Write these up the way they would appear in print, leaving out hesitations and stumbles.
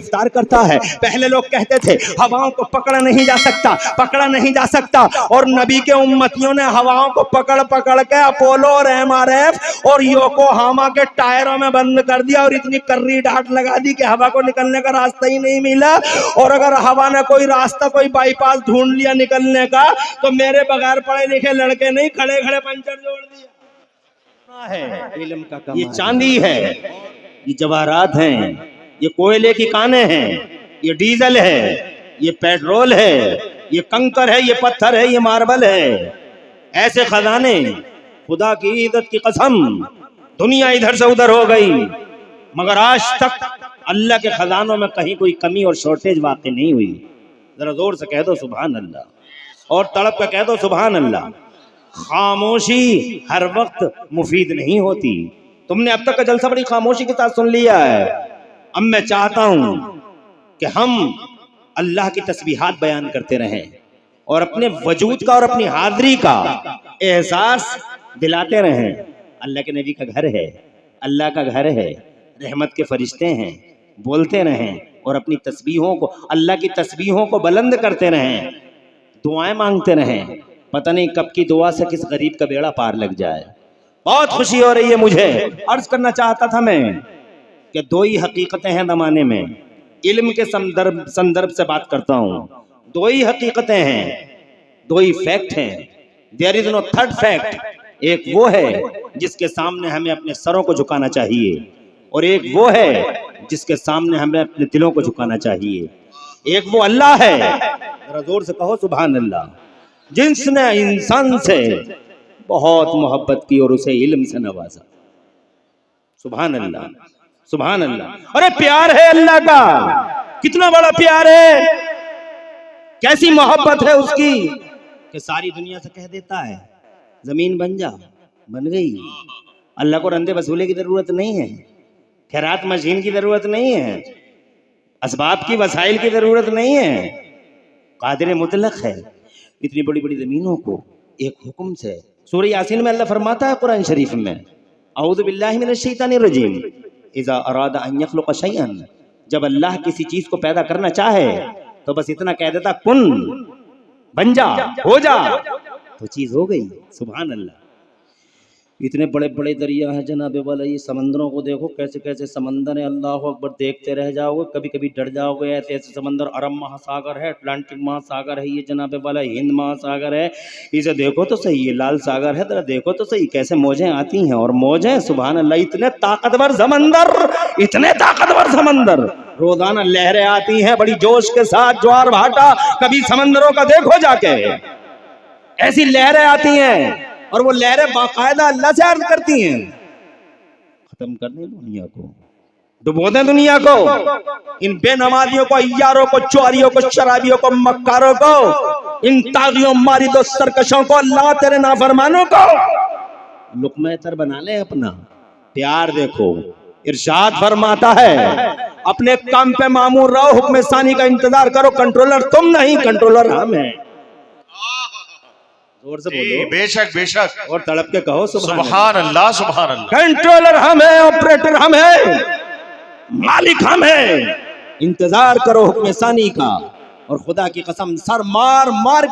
गिरफ्तार करता है। पहले लोग कहते थे हवाओं को पकड़ा नहीं जा सकता, पकड़ा नहीं जा सकता, और नबी के उम्मतियों ने हवाओं को पकड़ पकड़ के अपोलो और MRF और योकोहामा के टायरों में बंद कर दिया और इतनी कर्री डांट लगा दी कि हवा को निकलने का रास्ता ही नहीं मिला। और अगर हवा ने कोई रास्ता, कोई बाईपास ढूंढ लिया निकलने का, तो मेरे बगैर पढ़े लिखे लड़के नहीं, खड़े खड़े पंचर जोड़ दिया है। इल्म का कमाल, ये चांदी है, ये जवाहरात हैं, ये कोयले की कानें हैं, ये डीजल है, ये पेट्रोल है, ये कंकर है, ये पत्थर है, ये मार्बल है। ऐसे खजाने, खुदा की इज्जत की कसम, दुनिया इधर से उधर हो गई, मगर आज तक अल्लाह के खजानों में कहीं कोई कमी और शॉर्टेज वाक़ई नहीं हुई। जरा जोर से कह दो सुभान अल्लाह, और तड़प कर कह दो सुभान अल्लाह। खामोशी हर वक्त मुफीद नहीं होती। तुमने अब तक का जलसा बड़ी खामोशी के साथ सुन लिया है। अब मैं चाहता हूं कि हम अल्लाह की तस्बीहात बयान करते रहें और अपने वजूद का और अपनी हाज़री का एहसास दिलाते रहें। अल्लाह के नबी का घर है, अल्लाह का घर है, रहमत के फरिश्ते हैं, बोलते रहें और अपनी तस्बीहों को, अल्लाह की तस्बीहों को बुलंद करते रहें, दुआएं मांगते रहें। पता नहीं कब की दुआ से किस गरीब का बेड़ा पार लग जाए। बहुत खुशी हो रही है मुझे। अर्ज करना चाहता था मैं कि दो ही हकीकतें हैं ज़माने में, इल्म के संदर्भ से बात करता हूँ। दो ही हकीकतें हैं, दो ही फैक्ट हैं, there is no third fact. एक वो है जिसके सामने हमें अपने सरों को झुकाना चाहिए, और एक वो है जिसके सामने हमें अपने दिलों को झुकाना चाहिए। एक वो अल्लाह है, जरा जोर से कहो सुभान अल्लाह, जिसने इंसान से बहुत मोहब्बत की और उसे इल्म से नवाजा। सुभान अल्लाह, सुभान अल्लाह। अरे प्यार है अल्लाह का, कितना बड़ा प्यार है, कैसी मोहब्बत है उसकी कि सारी दुनिया से कह देता है जमीन बन जा, बन गई। अल्लाह को रंदे वसूले की जरूरत नहीं है, खैरात मशीन की जरूरत नहीं है, असबाब की वसाइल की जरूरत नहीं है। कादिर मुतलक है। इतनी बड़ी बड़ी जमीनों को एक हुक्म से, सूरह यासीन में अल्लाह फरमाता है कुरान शरीफ में, औज़ु बिल्लाहि मिनश शैतानिर रजीम, इज़ा अरादा अन यख़्लुक़ शैअन, जब अल्लाह किसी चीज को पैदा करना चाहे तो बस इतना कह देता कुन, बन जा, हो जा, तो चीज हो गई। सुभान अल्लाह। इतने बड़े बड़े दरिया हैं जनाबे वाला, ये समंदरों को देखो कैसे कैसे समंदर है, अल्लाह अकबर, देखते रह जाओगे, कभी कभी डर जाओगे। ऐसे ऐसे समंदर, अरब महासागर है, अटलांटिक महासागर है, ये जनाबे वाला हिंद महासागर है, इसे देखो तो सही, ये लाल सागर है, जरा देखो तो सही कैसे मौजें आती हैं और मौजें। सुभान अल्लाह। इतने ताकतवर समंदर, इतने ताकतवर समंदर, रोजाना लहरें आती हैं बड़ी जोश के साथ, ज्वार भाटा। कभी समंदरों का देखो जाके, ऐसी लहरें आती हैं और वो लहरें बाकायदा अल्लाह से अर्ज करती हैं, खत्म कर दें दुनिया को, डुबो दें दुनिया को, इन बेनमाजियों को, अय्यारों को, चोरियों को, शराबियों को, मक्कारों को, इन तागियों, मारिदों, सरकशों को, अल्लाह तेरे नाफरमानों को लुक़्मा तर बना ले अपना। प्यार देखो, इरशाद फरमाता है अपने काम पे मामूर रहो, हुक्म सानी का इंतजार करो, कंट्रोलर तुम नहीं, कंट्रोलर हम हैं। जोर से बोलो बेशक बेशक, और तड़प के कहो सुभान अल्लाह, सुभान अल्लाह। कंट्रोलर हम है, ऑपरेटर हम है, मालिक हम है। इंतजार करो हुक्म सानी का। और खुदा की कसम, सर मार मार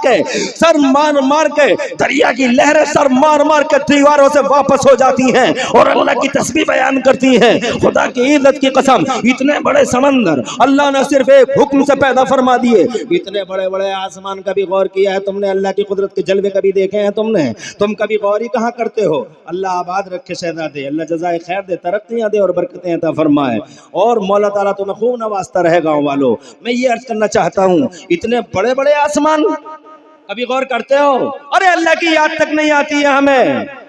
के दरिया की लहरें सर मार मार के दीवारों से वापस हो जाती हैं और अल्लाह की तस्बीह बयान करती हैं। खुदा की इज्जत की कसम, इतने बड़े समंदर अल्लाह ने सिर्फ एक हुक्म से पैदा फरमा दिए। इतने बड़े बड़े आसमान का भी गौर किया है तुमने? अल्लाह की कुदरत के जलवे कभी देखे हैं तुमने? तुम कभी गौर ही कहाँ करते हो? अल्लाह आबाद रखे शहजादे, अल्लाह जज़ाए खैर दे, तरक्कियां दे और बरकतें अता फरमाए। और मौला ताला तुम्हें खूब नवाजता रहे। गाँव वालों, मैं ये अर्ज करना चाहता हूँ, इतने बड़े बड़े आसमान कभी गौर करते हो? अरे अल्लाह की याद तक नहीं आती है हमें।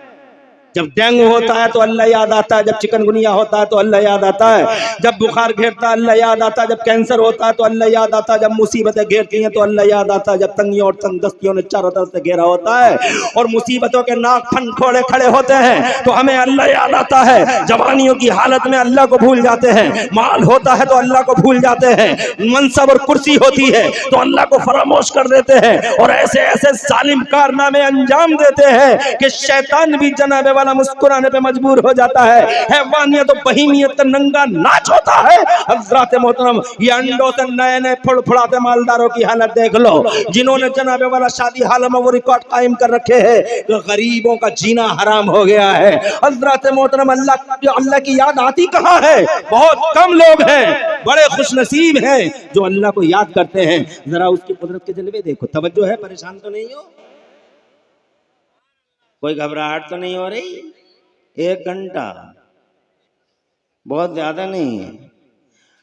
जब डेंगू होता है तो अल्लाह याद आता है, जब चिकनगुनिया होता है तो अल्लाह याद आता है, जब बुखार घेरता है अल्लाह याद आता है, जब कैंसर होता है तो अल्लाह याद आता है, जब मुसीबतें घेरती हैं तो अल्लाह याद आता है, जब तंगियों और तंगदस्तियों ने चारों तरफ से घेरा होता है और मुसीबतों के नाक फन खोड़े खड़े होते हैं तो हमें अल्लाह याद आता है। जवानियों की हालत में अल्लाह को भूल जाते हैं, माल होता है तो अल्लाह को भूल जाते हैं, मनसब और कुर्सी होती है तो अल्लाह को फरामोश कर देते हैं और ऐसे ऐसे जालिम कारनामे अंजाम देते हैं कि शैतान भी जनाबे वाला मुस्कुराने पे मजबूर हो जाता है। हैवानियत और बहीमियत का नंगा नाच होता है। हज़रात मोहतरम, ये अंडों से नए नए फुड़फुड़ाते मालदारों की हालत देख लो, जिन्होंने जनाबे वाला शादी हाल में वो रिकॉर्ड कायम कर रखे हैं। तो गरीबों का जीना हराम हो गया है। हज़रात मोहतरम, अल्लाह की याद आती कहाँ है? बहुत कम लोग हैं, बड़े खुशनसीब हैं जो अल्लाह को याद करते हैं। जरा उसकी कुदरत के जलवे देखो। तवज्जो है? परेशान तो नहीं हो? कोई घबराहट तो नहीं हो रही? 1 घंटा बहुत ज्यादा नहीं है,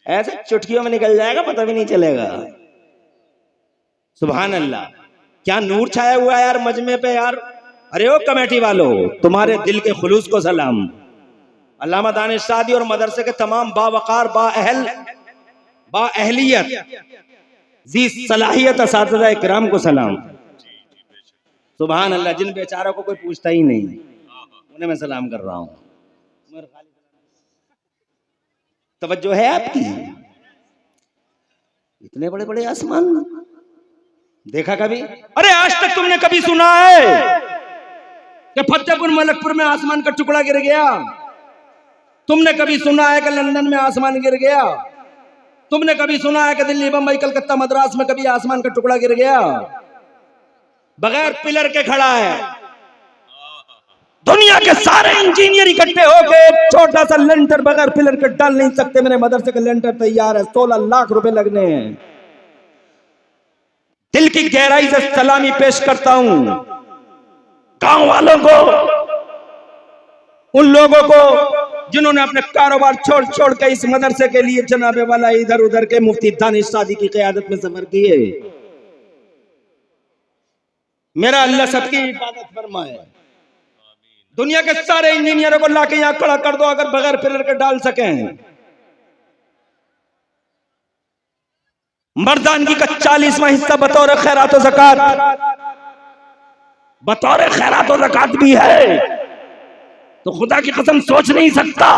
ऐसे चुटकियों में निकल जाएगा, पता भी नहीं चलेगा। सुभान अल्लाह, क्या नूर छाया हुआ है यार मजमे पे यार। अरे ओ कमेटी वालों, तुम्हारे दिल के खुलूस को सलाम। अल्लामा दानिश सादी और मदरसे के तमाम बावकार, बाअहलियत, जी सलाहियत असातिज़ा इकराम को सलाम। सुभान अल्लाह, जिन बेचारों को कोई पूछता ही नहीं, उन्हें मैं सलाम कर रहा हूं। तवज्जो है आपकी? इतने बड़े बड़े आसमान देखा कभी? अरे आज तक तुमने कभी सुना है कि फतेहपुर मलकपुर में आसमान का टुकड़ा गिर गया? तुमने कभी सुना है कि लंदन में आसमान गिर गया? तुमने कभी सुना है कि दिल्ली, बंबई, कलकत्ता, मद्रास में कभी आसमान का टुकड़ा गिर गया? बगैर पिलर के खड़ा है। दुनिया के सारे इंजीनियर इकट्ठे होके छोटा सा लेंटर बगैर पिलर के डाल नहीं सकते। मेरे मदरसे का लेंटर तैयार है, 16 लाख रुपए लगने हैं। दिल की गहराई से सलामी पेश करता हूं गांव वालों को, उन लोगों को जिन्होंने अपने कारोबार छोड़ छोड़ के इस मदरसे के लिए जनाबे वाला इधर उधर के मुफ्ती दानिश सादी की क़यादत में सफर किए। मेरा अल्लाह सबकी हिफाजत फरमाए। दुनिया के सारे इंजीनियरों को लाके यहां खड़ा कर दो अगर बगैर पिलर के डाल सकें। मर्दानगी का 40वां हिस्सा बतौर खैरात और ज़कात, बतौर खैरात और ज़कात भी है, तो खुदा की कसम सोच नहीं सकता।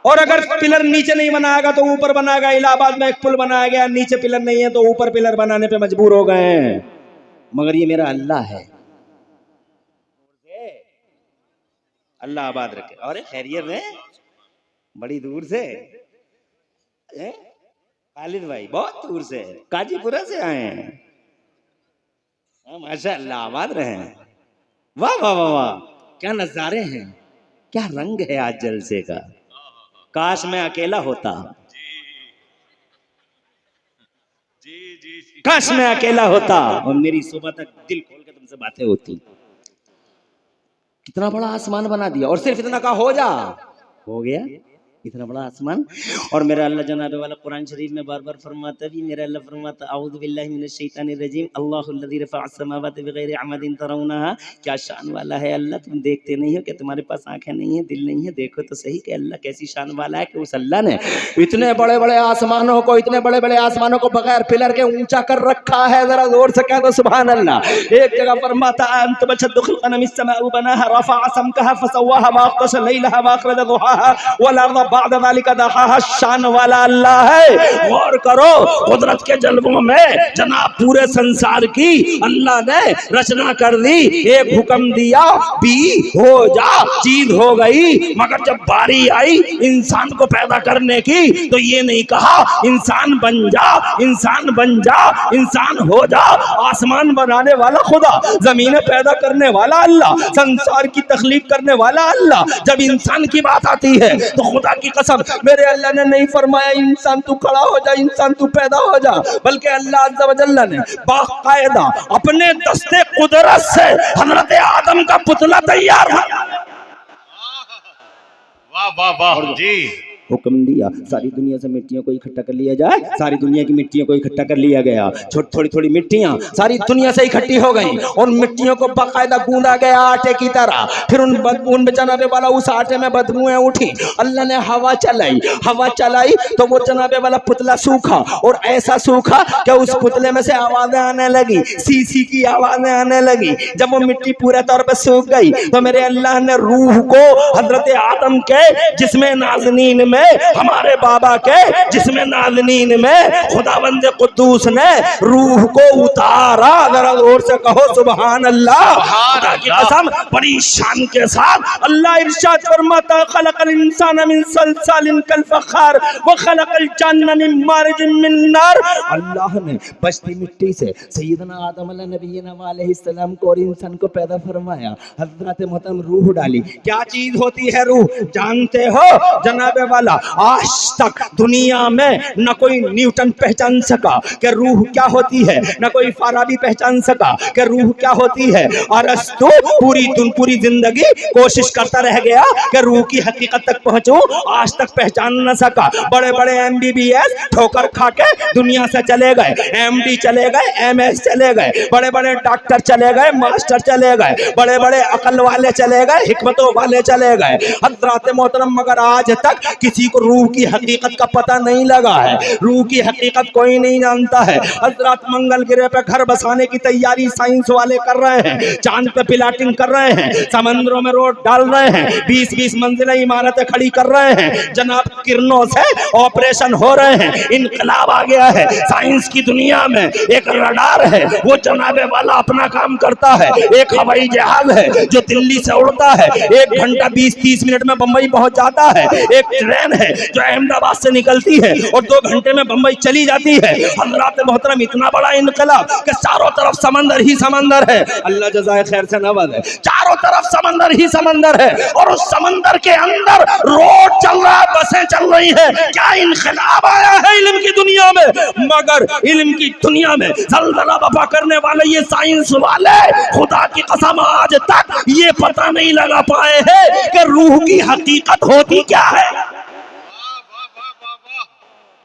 और अगर पिलर नीचे नहीं बनाएगा तो ऊपर बनाएगा। इलाहाबाद में एक पुल बनाया गया, नीचे पिलर नहीं है तो ऊपर पिलर बनाने पे मजबूर हो गए हैं। मगर ये मेरा अल्लाह है, अल्लाह आबाद रखे। और खैरियत है? बड़ी दूर से खालिद भाई, बहुत दूर से, काजीपुरा से आए हैं। माशाअल्लाह, आबाद रहे। वाह वाह वाह वाह, क्या नजारे हैं, क्या रंग है आज जलसे का। काश मैं अकेला होता, काश मैं अकेला होता और मेरी सुबह तक दिल खोल के तुमसे बातें होती। कितना बड़ा आसमान बना दिया, और सिर्फ इतना कहा हो गया इतना बड़ा आसमान। और मेरा अल्लाह जनाबे वाला कुरान शरीफ में बार बार फरमाता भी, मेरा अल्लाह फरमाता औज़ु बिल्लाहि मिनश शैतानिर रजीम, अल्लाहुल्लज़ी रफ़अस समावाति बिग़ैरि अमदिन तरौनहा। क्या शान वाला है अल्लाह, तुम देखते नहीं हो कि तुम्हारे पास आंखें नहीं है, दिल नहीं है? देखो तो सही कि अल्लाह कैसी शान वाला है कि उस अल्लाह ने इतने बड़े बड़े आसमानों को, इतने बड़े बड़े आसमानों को बगैर पिलर के ऊंचा कर रखा है। जरा जोर से कह दो सुभान अल्लाह। एक जगह फरमाता अंतुम अशद्दु ख़ल्क़न मिस्समाउ बनाहा रफ़अ समकहा फसव्वाहा वअग़तश लैलहा वअख़रज दुहाहा वल अर्ज़ बाद ज़ालिका दहाहा। शान वाला अल्लाह है। गौर करो, कुदरत के जलवों में जनाब पूरे संसार की अल्लाह ने रचना कर दी। एक हुक्म दिया, भी हो जा, चीज हो गई। मगर जब बारी आई इंसान को पैदा करने की तो ये नहीं कहा इंसान बन जा, इंसान बन जा, इंसान हो जा। आसमान बनाने वाला खुदा, जमीनें पैदा करने वाला अल्लाह, संसार की तख्लीक करने वाला अल्लाह। जब इंसान की बात आती है तो खुदा की कसम मेरे अल्लाह ने नहीं फरमाया इंसान तू खड़ा हो जा, इंसान तू पैदा हो जा, बल्कि अल्लाह अज़्ज़ा व जल्ला ने बाकायदा अपने दस्ते कुदरत से हज़रत आदम का पुतला तैयार किया। वाह वाह वाह जी। हुक्म दिया सारी दुनिया से मिट्टियों को इकट्ठा कर लिया जाए। सारी दुनिया की मिट्टियों को इकट्ठा कर लिया गया। थोड़ी थोड़ी मिट्टियां सारी दुनिया से इकट्ठी हो गई और मिट्टियों को बाकायदा गूंदा गया आटे की तरह। फिर उन जनाबे वाला उस आटे में बदबूएं उठी। अल्लाह ने हवा चलाई तो वो जनाबे वाला पुतला सूखा, और ऐसा सूखा कि उस पुतले में से आवाजें आने लगी, सी की आवाजें आने लगी। जब वो मिट्टी पूरे तौर पर सूख गई तो मेरे अल्लाह ने रूह को हजरत आदम के जिस्म नाज़नीन में में हमारे बाबा के जिसमें नाज़नीन में खुदावंद कुद्दूस ने रूह को उतारा। जरा जोर से कहो सुभान अल्लाह। खुदा की कसम बड़ी शान के साथ अल्लाह इरशाद फरमाता खलकल इंसान मिन सलसालिन कल फखार व खलकल जन्न मिन मारिजिन मिन नार। अल्लाह ने बचती मिट्टी से सैयदना आदम नबीना अलैहिस्सलाम को और इंसान को पैदा फरमाया। हजरत मोहतरम रूह डाली। क्या चीज होती है रूह, जानते हो जनाबे वाला? आज तक दुनिया में न कोई न्यूटन पहचान सका कि रूह क्या होती है, न कोई फाराबी पहचान सका कि रूह क्या होती है। अरस्तु पूरी जिंदगी कोशिश करता रह गया कि रूह की हकीकत तक पहुंचूं, आज तक पहचान न सका। बड़े बड़े MBBS ठोकर खा के दुनिया से चले गए, MD चले गए, MS चले गए, बड़े बड़े डॉक्टर चले गए, मास्टर चले गए, बड़े बड़े अकल वाले चले गए, हिकमतों वाले चले गए हजरत मोहतरम, मगर आज तक किसी को रूह की हकीकत का पता नहीं लगा है। रूह की हकीकत कोई नहीं जानता है। हजरत मंगल ग्रह पे घर बसाने की तैयारी साइंस वाले कर रहे हैं, चांद पे पिलाटिंग कर रहे हैं, समंदरों में रोड डाल रहे हैं, 20-20 मंजिलें इमारतें खड़ी कर रहे हैं, जनाब किरणों से ऑपरेशन हो रहे हैं। इनकलाब आ गया है साइंस की दुनिया में। एक रडार है वो जनाबे वाला अपना काम करता है, एक हवाई जहाज है जो दिल्ली से उड़ता है, 1 घंटा 20-30 मिनट में बंबई पहुंच जाता है, एक ट्रेन है जो अहमदाबाद से निकलती है और 2 घंटे में बंबई चली जाती है। हज़रात मोहतरम इतना बड़ा इनकलाब कि चारों तरफ समंदर ही समंदर है। अल्लाह जज़ाए खैर से नवाज़े। चारों तरफ समंदर ही समंदर है और उस समंदर के अंदर रोड चल रहा है, बसें चल रही है। क्या इनकलाब आया है इल्म की दुनिया में। मगर इल्म की दुनिया में जलजला बपा करने वाले ये साइंस वाले खुदा की कसम आज तक ये पता नहीं लगा पाए हैं कि रूह की हकीकत होती क्या है।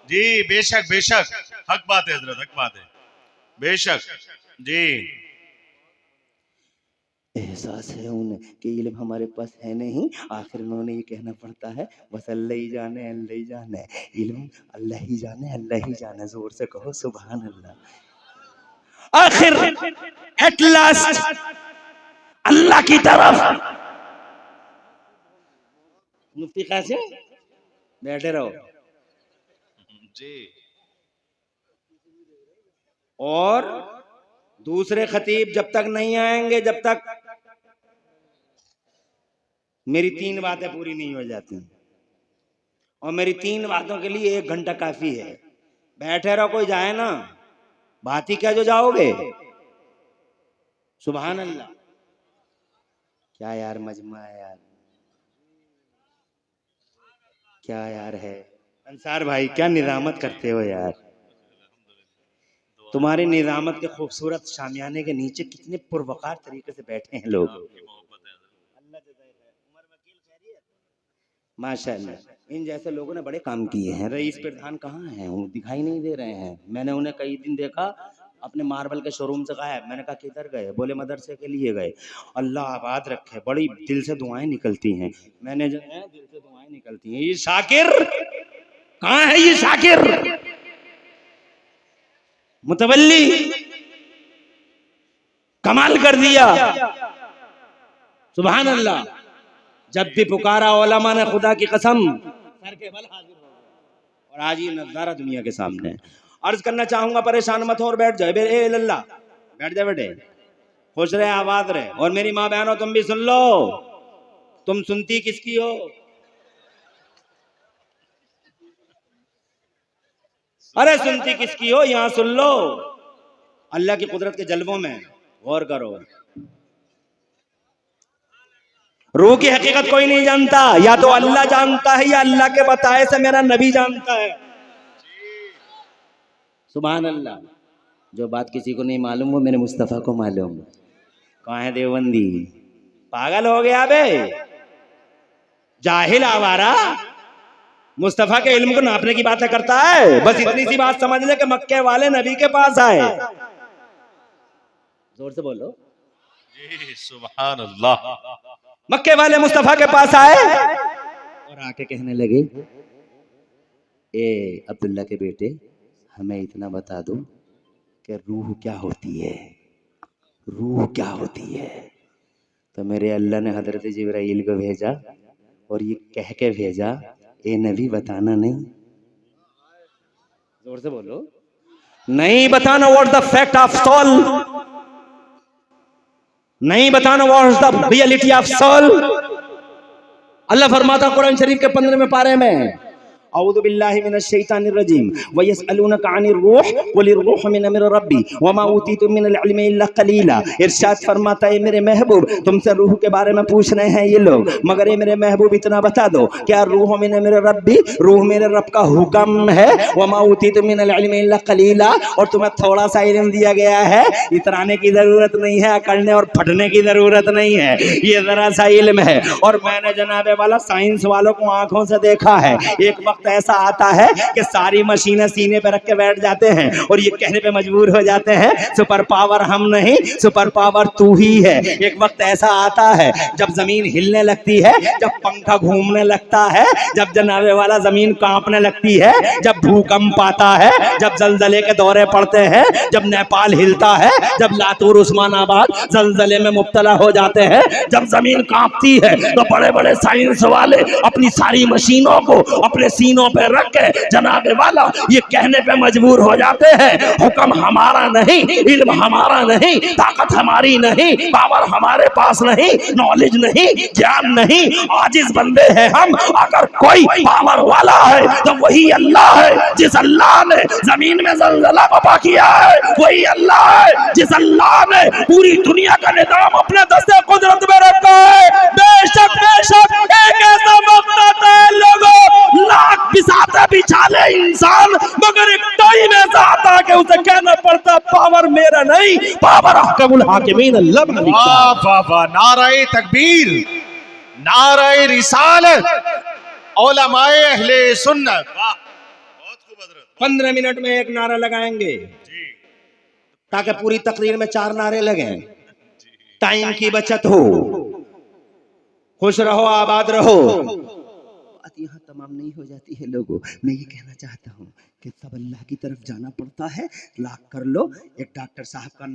जी बेशक बेशक, हक बात है हजरत, हक बात है, बेशक जी। एहसास है उन्हें कि इल्म हमारे पास है नहीं, आखिर में उन्हें ये कहना पड़ता है बस अल्लाह ही जाने, अल्लाह ही जाने। इल्म अल्लाह ही जाने, अल्लाह ही जाने। जोर से कहो सुभान अल्लाह। आखिर एट लास्ट अल्लाह की तरफ। मुफ्ती कासिम बैठे रहो जी। और दूसरे खतीब जब तक नहीं आएंगे, जब तक मेरी 3 बातें पूरी नहीं हो जाती, और मेरी 3 बातों के लिए 1 घंटा काफी है। बैठे रहो, कोई जाए ना, बात ही क्या जो जाओगे। सुभान अल्लाह। क्या यार मजमा है यार, क्या यार है। अंसार भाई क्या निजामत करते हो यार। तुम्हारी निजामत के खूबसूरत शामियाने के नीचे कितने पुरवकार तरीके से बैठे हैं लोग। माशाअल्लाह, इन जैसे लोगों ने बड़े काम किए हैं। रईस प्रधान कहाँ हैं, वो दिखाई नहीं दे रहे हैं। मैंने उन्हें कई दिन देखा अपने मार्बल के शोरूम से गायब। मैंने कहा किधर गए, बोले मदरसे के लिए गए। अल्लाह आबाद रखे, बड़ी दिल से दुआएं निकलती हैं। मैंने जो है दिल से दुआएं निकलती हैं। ये शाकिर कहाँ है, ये शाकिर मुतवल्ली कमाल कर दिया। सुभान अल्लाह। जब भी पुकारा उलमा ने खुदा की कसम सर के बल हाजिर हो गए। और आज ये नजारा दुनिया के सामने है। अर्ज करना चाहूंगा, परेशान मत हो और बैठ जाए। ए लल्ला बैठ जाए बेटे, खुश रहे आबाद रहे। और मेरी माँ बहनों तुम भी सुन लो, तुम सुनती किसकी हो। अरे सुनती किसकी हो, यहां सुन लो। अल्लाह की कुदरत के जलवों में गौर करो। रूह की हकीकत कोई नहीं जानता, या तो अल्लाह जानता है या अल्लाह के बताए से मेरा नबी जानता है। सुभान अल्लाह। जो बात किसी को नहीं मालूम वो मेरे मुस्तफा को मालूम। कहाँ है देवबंदी, पागल हो गया बे, जाहिल आवारा। मुस्तफा के इल्म को नापने की बातें करता है। बस इतनी सी बात समझ ले कि मक्के वाले नबी के पास आए। जोर से बोलो जी सुभान अल्लाह। मक्के वाले मुस्तफा के पास आए और आके कहने लगे, ए अब्दुल्ला के बेटे, हमें इतना बता दो कि रूह क्या होती है, रूह क्या होती है। तो मेरे अल्लाह ने हजरत जिब्राइल को भेजा और ये कह के भेजा, ए नबी बताना नहीं, जोर से बोलो, नहीं बताना what the fact of soul, नहीं बताना what the reality of soul. Allah फरमाता कुरान शरीफ के 15वें पारे में, औज़ु बिल्लाहि मिनश शैतानिर रजीम व यसअलूनका अनिर रूह कुलिर रूह मिन अम्रि रब्बी व मा ऊतीतुम मिनल इल्मि इल्ला कलीला। इरशाद फरमाता है मेरे महबूब तुमसे रूह के बारे में पूछ रहे हैं ये लोग, मगर ये मेरे महबूब इतना बता दो क्या रूह मिन अम्रि रब्बी, रूह मेरे रब का हुक्म है, व मा ऊतीतुम मिनल इल्मि इल्ला कलीला, और तुम्हें थोड़ा सा इल्म दिया गया है, इतराने की जरूरत नहीं है, अकड़ने और फटने की जरूरत नहीं है, ये जरा सा इल्म है। और मैंने जनाबे वाला साइंस वालों को आंखों से देखा है, एक वक्त ऐसा आता है कि सारी मशीनें सीने पे रख के बैठ जाते हैं और ये कहने पे मजबूर हो जाते हैं सुपर पावर हम नहीं, सुपर पावर तू ही है। एक वक्त ऐसा आता है जब जमीन हिलने लगती है, जब पंखा घूमने लगता है, जब जनाबे वाला जमीन कांपने लगती है, जब भूकंप आता है, जब जलजले के दौरे पड़ते हैं, जब नेपाल हिलता है, जब लातूर उस्मानाबाद जलजले में मुब्तला हो जाते हैं, जब जमीन कांपती है, तो बड़े बड़े साइंस वाले अपनी सारी मशीनों को अपने सीनों पे रख के जनाबे वाला ये कहने पे मजबूर हो जाते हैं हुक्म हमारा नहीं, इल्म हमारा नहीं, ताकत हमारी नहीं, पावर हमारे पास नहीं, नॉलेज नहीं, ज्ञान नहीं, आजिज बंदे हैं हम। अगर कोई पावर वाला है तो वही अल्लाह है। जिस अल्लाह ने जमीन में जलजला बपा किया है वही अल्लाह है। जिस अल्लाह ने पूरी दुनिया का निजाम अपने दस्ते कुदरत में रखा है, बेशक बेशक एक ऐसा वक्त आता है लोगों लाख बिसाते बिछाले इंसान, मगर एक टाइम ऐसा आता है कि उसे कहना पड़ता पावर मेरा नहीं, पावर अहकमुल हाकिमीन अल्लाह। वाह वाह वाह, नाराए तकबीर, नाराए रिसालत, उलमाए अहले सुन्नत। वाह बहुत खूब हजरत। 15 मिनट में एक नारा लगाएंगे ताकि पूरी तकरीर में 4 नारे लगे, टाइम की बचत हो, खुश रहो आबाद रहो। बात यहाँ तमाम नहीं हो जाती है लोगों, मैं ये कहना चाहता हूँ कि सब अल्लाह की तरफ जाना पड़ता है, लाख कर लो। एक डॉक्टर साहब का,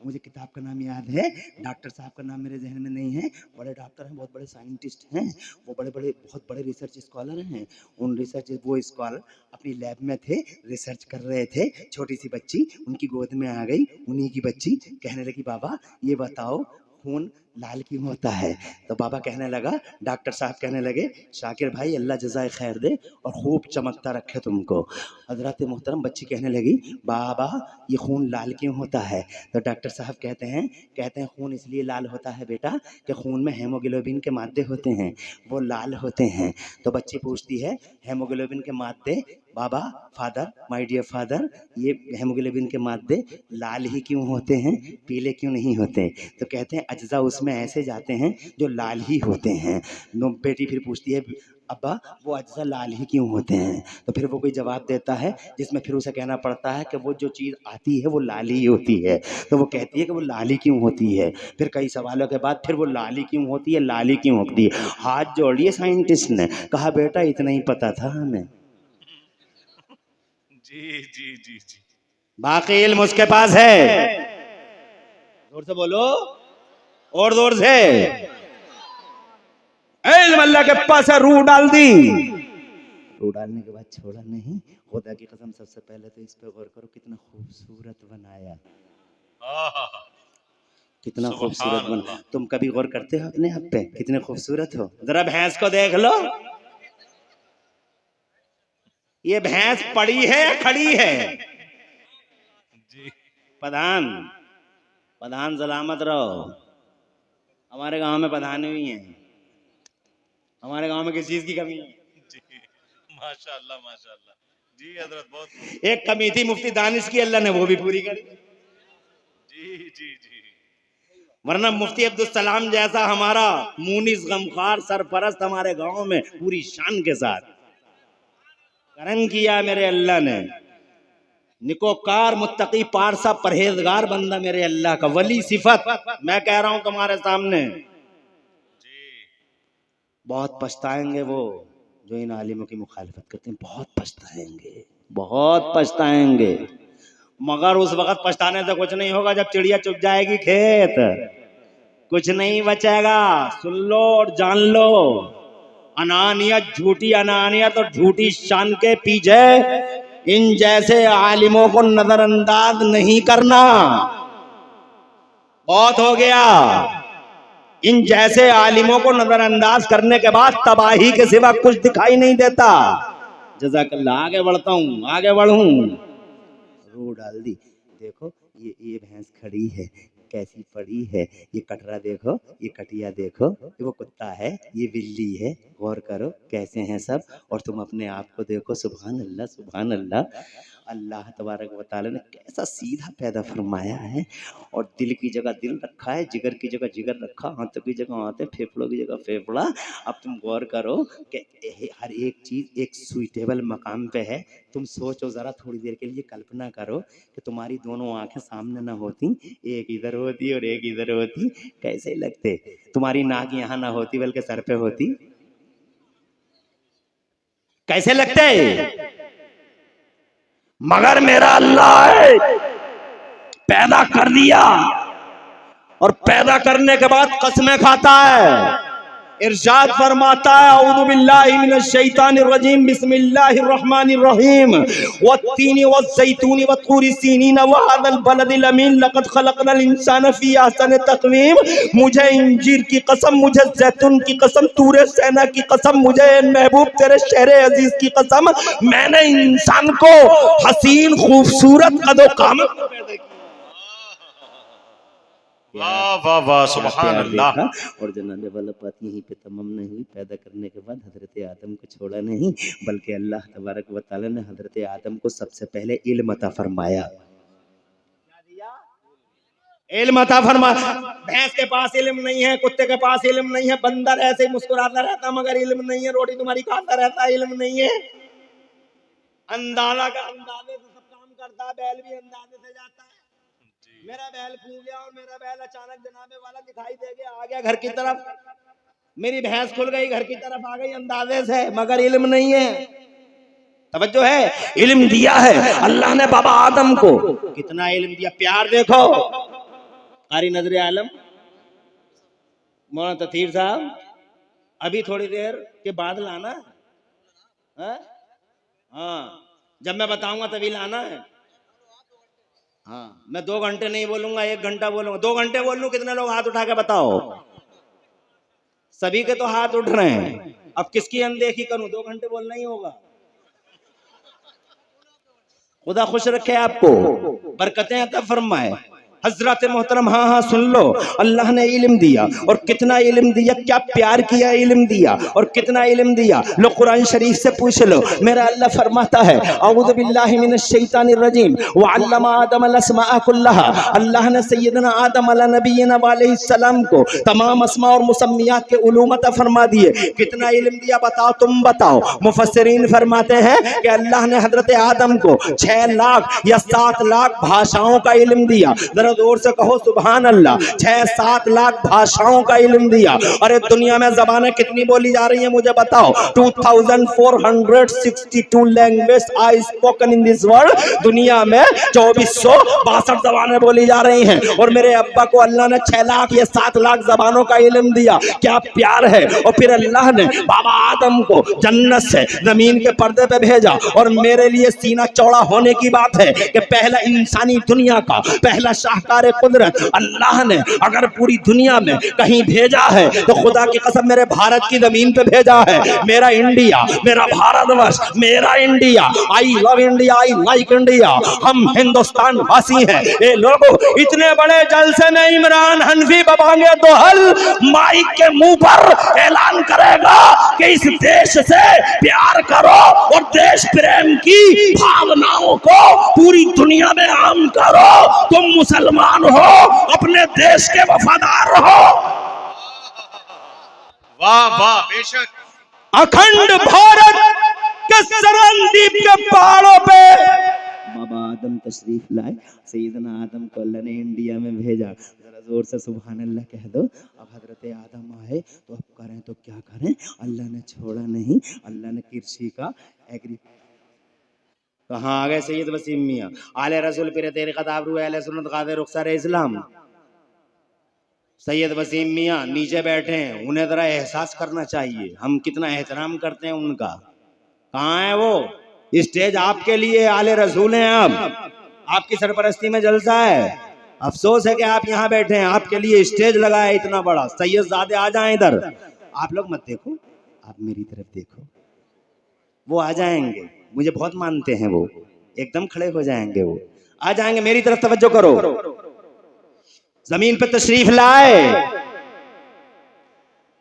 मुझे किताब का नाम याद है, डॉक्टर साहब का नाम मेरे जहन में नहीं है, बड़े डॉक्टर हैं, बहुत बड़े साइंटिस्ट हैं, वो बड़े बड़े बहुत बड़े रिसर्च स्कॉलर हैं। उन रिसर्च वो स्कॉलर अपनी लैब में थे, रिसर्च कर रहे थे, छोटी सी बच्ची उनकी गोद में आ गई, उन्हीं की बच्ची कहने लगी बाबा ये बताओ खून लाल क्यों होता है? तो बाबा कहने लगा, डॉक्टर साहब कहने लगे शाकिर भाई अल्लाह जज़ाए खैर दे और खूब चमकता रखे तुमको। हजरत मोहतरम बच्ची कहने लगी बाबा ये खून लाल क्यों होता है? तो डॉक्टर साहब कहते हैं खून इसलिए लाल होता है बेटा कि खून में हेमोग्लोबिन के मादे होते हैं, वो लाल होते हैं। तो बच्ची पूछती है हेमोग्लोबिन के मादे, बाबा फादर माय डियर फादर ये हेमोग्लोबिन के मादे लाल ही क्यों होते हैं, पीले क्यों नहीं होते? तो कहते हैं अज्जा उसमें ऐसे जाते हैं जो लाल ही होते हैं। बेटी फिर पूछती है अब्बा वो अज्जा लाल ही क्यों होते हैं? तो फिर वो कोई जवाब देता है जिसमें फिर उसे कहना पड़ता है कि वो जो चीज़ आती है वो लाल ही होती है। तो वो कहती है कि वो लाल ही क्यों होती है? फिर कई सवालों के बाद फिर वो लाल ही क्यों होती है, लाल ही क्यों होती है? हाथ जोड़िए साइंटिस्ट ने कहा बेटा इतना ही पता था हमें, जी जी जी जी, बाकी इल्म उसके पास है। जोर से बोलो और जोर से, इल्म अल्लाह के पास है। रूह डाल दी, रूह डालने के बाद छोड़ा नहीं। खुदा की कसम सबसे पहले तो इस पे गौर करो कितना खूबसूरत बनाया, कितना खूबसूरत बना। तुम कभी गौर करते हो अपने आप पे कितने खूबसूरत हो? जरा भैंस को देख लो, ये भैंस पड़ी है खड़ी है? प्रधान प्रधान सलामत रहो। हमारे गांव में प्रधान हुई हैं, हमारे गांव में किस चीज की कमी है? माशाअल्लाह माशाअल्लाह जी हजरत, बहुत एक कमी थी मुफ्ती दानिश की, अल्लाह ने वो भी पूरी करी। जी जी जी, वरना मुफ्ती अब्दुल सलाम जैसा हमारा मुनीस गमखार सरपरस्त हमारे गांव में पूरी शान के साथ करम किया मेरे अल्लाह ने। निकोकार मुत्तकी पारसा परहेजगार बंदा मेरे अल्लाह का, वली सिफत मैं कह रहा हूं तुम्हारे सामने। बहुत पछताएंगे वो जो इन आलिमों की मुखालिफत करते हैं, बहुत पछताएंगे, बहुत पछताएंगे। मगर उस वक्त पछताने से कुछ नहीं होगा जब चिड़िया चुग जाएगी खेत, कुछ नहीं बचेगा। सुन लो और जान लो, अनानियत, झूठी अनानियत और झूठी शान के पीछे इन जैसे आलिमों को नजरअंदाज नहीं करना। बहुत हो गया। इन जैसे आलिमों को नजरअंदाज करने के बाद तबाही के सिवा कुछ दिखाई नहीं देता। जज़ाकल्लाह। आगे बढ़ता हूँ, आगे बढ़ूं। रो डाल दी। देखो ये भैंस खड़ी है, कैसी पड़ी है। ये कटरा देखो, ये कटिया देखो, ये वो कुत्ता है, ये बिल्ली है। गौर करो कैसे हैं सब। और तुम अपने आप को देखो। सुभान अल्लाह, सुभान अल्लाह। अल्लाह तबारक व तआला ने कैसा सीधा पैदा फरमाया है। और दिल की जगह दिल रखा है, जिगर की जगह जिगर रखा, हाथों की जगह हाथ, फेफड़ों की जगह फेफड़ा। अब तुम गौर करो कि हर एक चीज एक सुइटेबल मकाम पे है। तुम सोचो जरा, थोड़ी देर के लिए कल्पना करो कि तुम्हारी दोनों आंखें सामने ना होती, एक इधर होती और एक इधर होती, कैसे लगते। तुम्हारी नाक यहाँ ना होती बल्कि सर पे होती, कैसे लगते। मगर मेरा अल्लाह है, पैदा कर दिया और पैदा करने के बाद कसमें खाता है। इरशाद फरमाता है, औज़ु बिल्लाहि मिनश शैतानिर रजीम, बिस्मिल्लाहिर रहमानिर रहीम। वत्तीनी वज़्ज़ैतूनी वत्तूरि सीनीन वहज़ल बलदिल अमीन, लक़द खलक़नल इंसाना फ़ी अहसनि तक़वीम। मुझे इंजीर की कसम, मुझे जैतून की कसम, तूरे सैना की कसम, मुझे महबूब तेरे शहर अजीज की कसम, मैंने इंसान को हसीन खूबसूरत कदो-कामत को पैदा किया। वाह वाह वाह, सुभान अल्लाह। और जनाब वाला बात यहीं पे तमाम नहीं हुई। पैदा करने के बाद हजरत आदम को छोड़ा नहीं, बल्कि अल्लाह तबारक व तआला ने हजरत आदम को सबसे पहले इल्म अता फरमाया। इल्म अता फरमाया। भैंस के पास इल्म नहीं है, कुत्ते के पास इल्म नहीं है, बंदर ऐसे ही मुस्कुराता रहता मगर इल्म नहीं है, रोटी तुम्हारी खाता रहता इल्म नहीं है। अंदाजा का अंदाजे से सब काम करता है, बैल भी अंदाजे से जाता है। मेरा बैल खू गया और मेरा बैल अचानक जनाबे वाला दिखाई दे गया, आ गया घर की तरफ। मेरी भैंस खुल गई, घर की तरफ आ गई अंदाजे से, मगर इल्म नहीं है। तवज्जो है, इल्म दिया है अल्लाह ने बाबा आदम को। कितना इल्म दिया, प्यार देखो। कारी नजर आलम मौलाना तथीर साहब, अभी थोड़ी देर के बाद लाना है। हाँ, जब मैं बताऊंगा तभी लाना है। हाँ, मैं 2 घंटे नहीं बोलूंगा, 1 घंटा बोलूंगा। 2 घंटे बोल लूं, कितने लोग हाथ उठा के बताओ। सभी के तो हाथ उठ रहे हैं, अब किसकी अनदेखी करूं। 2 घंटे बोलना ही होगा। खुदा खुश रखे आपको, बरकतें अता फरमाए। हजरत मोहतरम, हाँ हाँ सुन लो, अल्लाह ने इल्म दिया। और कितना इल्म दिया, क्या प्यार किया, इल्म दिया। और कितना इल्म दिया, लो कुरान शरीफ से पूछ लो। मेरा अल्लाह फरमाता है, औज़ु बिल्लाहि मिनश शैतानिर रजीम, व अल्लमा आदम अल अस्माअ कुल्लहा। अल्लाह ने सैयदना आदम अला नबीना अलैहिस्सलाम को तमाम अस्मा और मुसम्मियात के उलूम अता फरमा दिए। कितना इल्म दिया बताओ, तुम बताओ। मुफस्सिरीन फरमाते हैं कि अल्लाह ने हजरत आदम को 6 लाख या 7 लाख भाषाओं का इल्म दिया। जरा जोर से कहो सुभान अल्लाह। 6-7 लाख भाषाओं का इल्म दिया। अरे दुनिया में जबानें कितनी बोली जा रही हैं मुझे बताओ। 2462 language are spoken in this world. दुनिया में 2462 जबानें बोली जा रही हैं। और मेरे अब्बा को अल्लाह ने 6 लाख या 7 लाख जबानों का इल्म दिया। क्या प्यार है। और फिर अल्लाह ने बाबा आदम को जन्नत से जमीन के पर्दे पे भेजा। और मेरे लिए सीना चौड़ा होने की बात है कि पहला इंसानी दुनिया का पहला शाहकार कुदरत अल्लाह ने अगर पूरी दुनिया में कहीं भेजा है तो खुदा की कसम मेरे भारत की जमीन पे भेजा है। मेरा इंडिया, मेरा भारतवर्ष, मेरा India. I love India, I like India. हम हिंदुस्तान वासी हैं। ये लोगों, इतने बड़े जलसे में इमरान हनफी बबांगे तो हल माइक के मुंह पर ऐलान करेगा कि इस देश से प्यार करो और देश प्रेम की भावनाओं को पूरी दुनिया में आम करो। तुम मुसलमान हो, अपने देश के वफादार रहो। वाह वाह, बेशक। अखंड भारत के सरनदीप के पहाड़ों पे बाबा आदम तशरीफ लाए। सैयदना आदम को अल्लाह ने इंडिया में भेजा। जरा जोर से सुभान अल्लाह कह दो। अब हजरत आदम आए तो अब करें तो क्या करें। अल्लाह ने छोड़ा नहीं। अल्लाह ने कृषि का एग्री कहाँ आ गए सैयद वसीम मियाँ। आले रसूल फिर तेरे खताब रू अहले सुन्नत कादे रुखसार इस्लाम। सैयद वसीम मियाँ नीचे बैठे हैं, उन्हें जरा एहसास करना चाहिए हम कितना एहतराम करते हैं उनका। कहाँ है वो? स्टेज आपके लिए आले रसूल हैं, आप आपकी सरपरस्ती में जलसा है। अफसोस है कि आप यहाँ बैठे हैं, आपके लिए स्टेज लगा है इतना बड़ा। सैयद ज़ादे आ जाएं इधर। आप लोग मत देखो, आप मेरी तरफ देखो, वो आ जाएंगे, मुझे बहुत मानते हैं वो, एकदम खड़े हो जाएंगे, वो आ जाएंगे, मेरी तरफ तवज्जो करो। जमीन पे तशरीफ लाए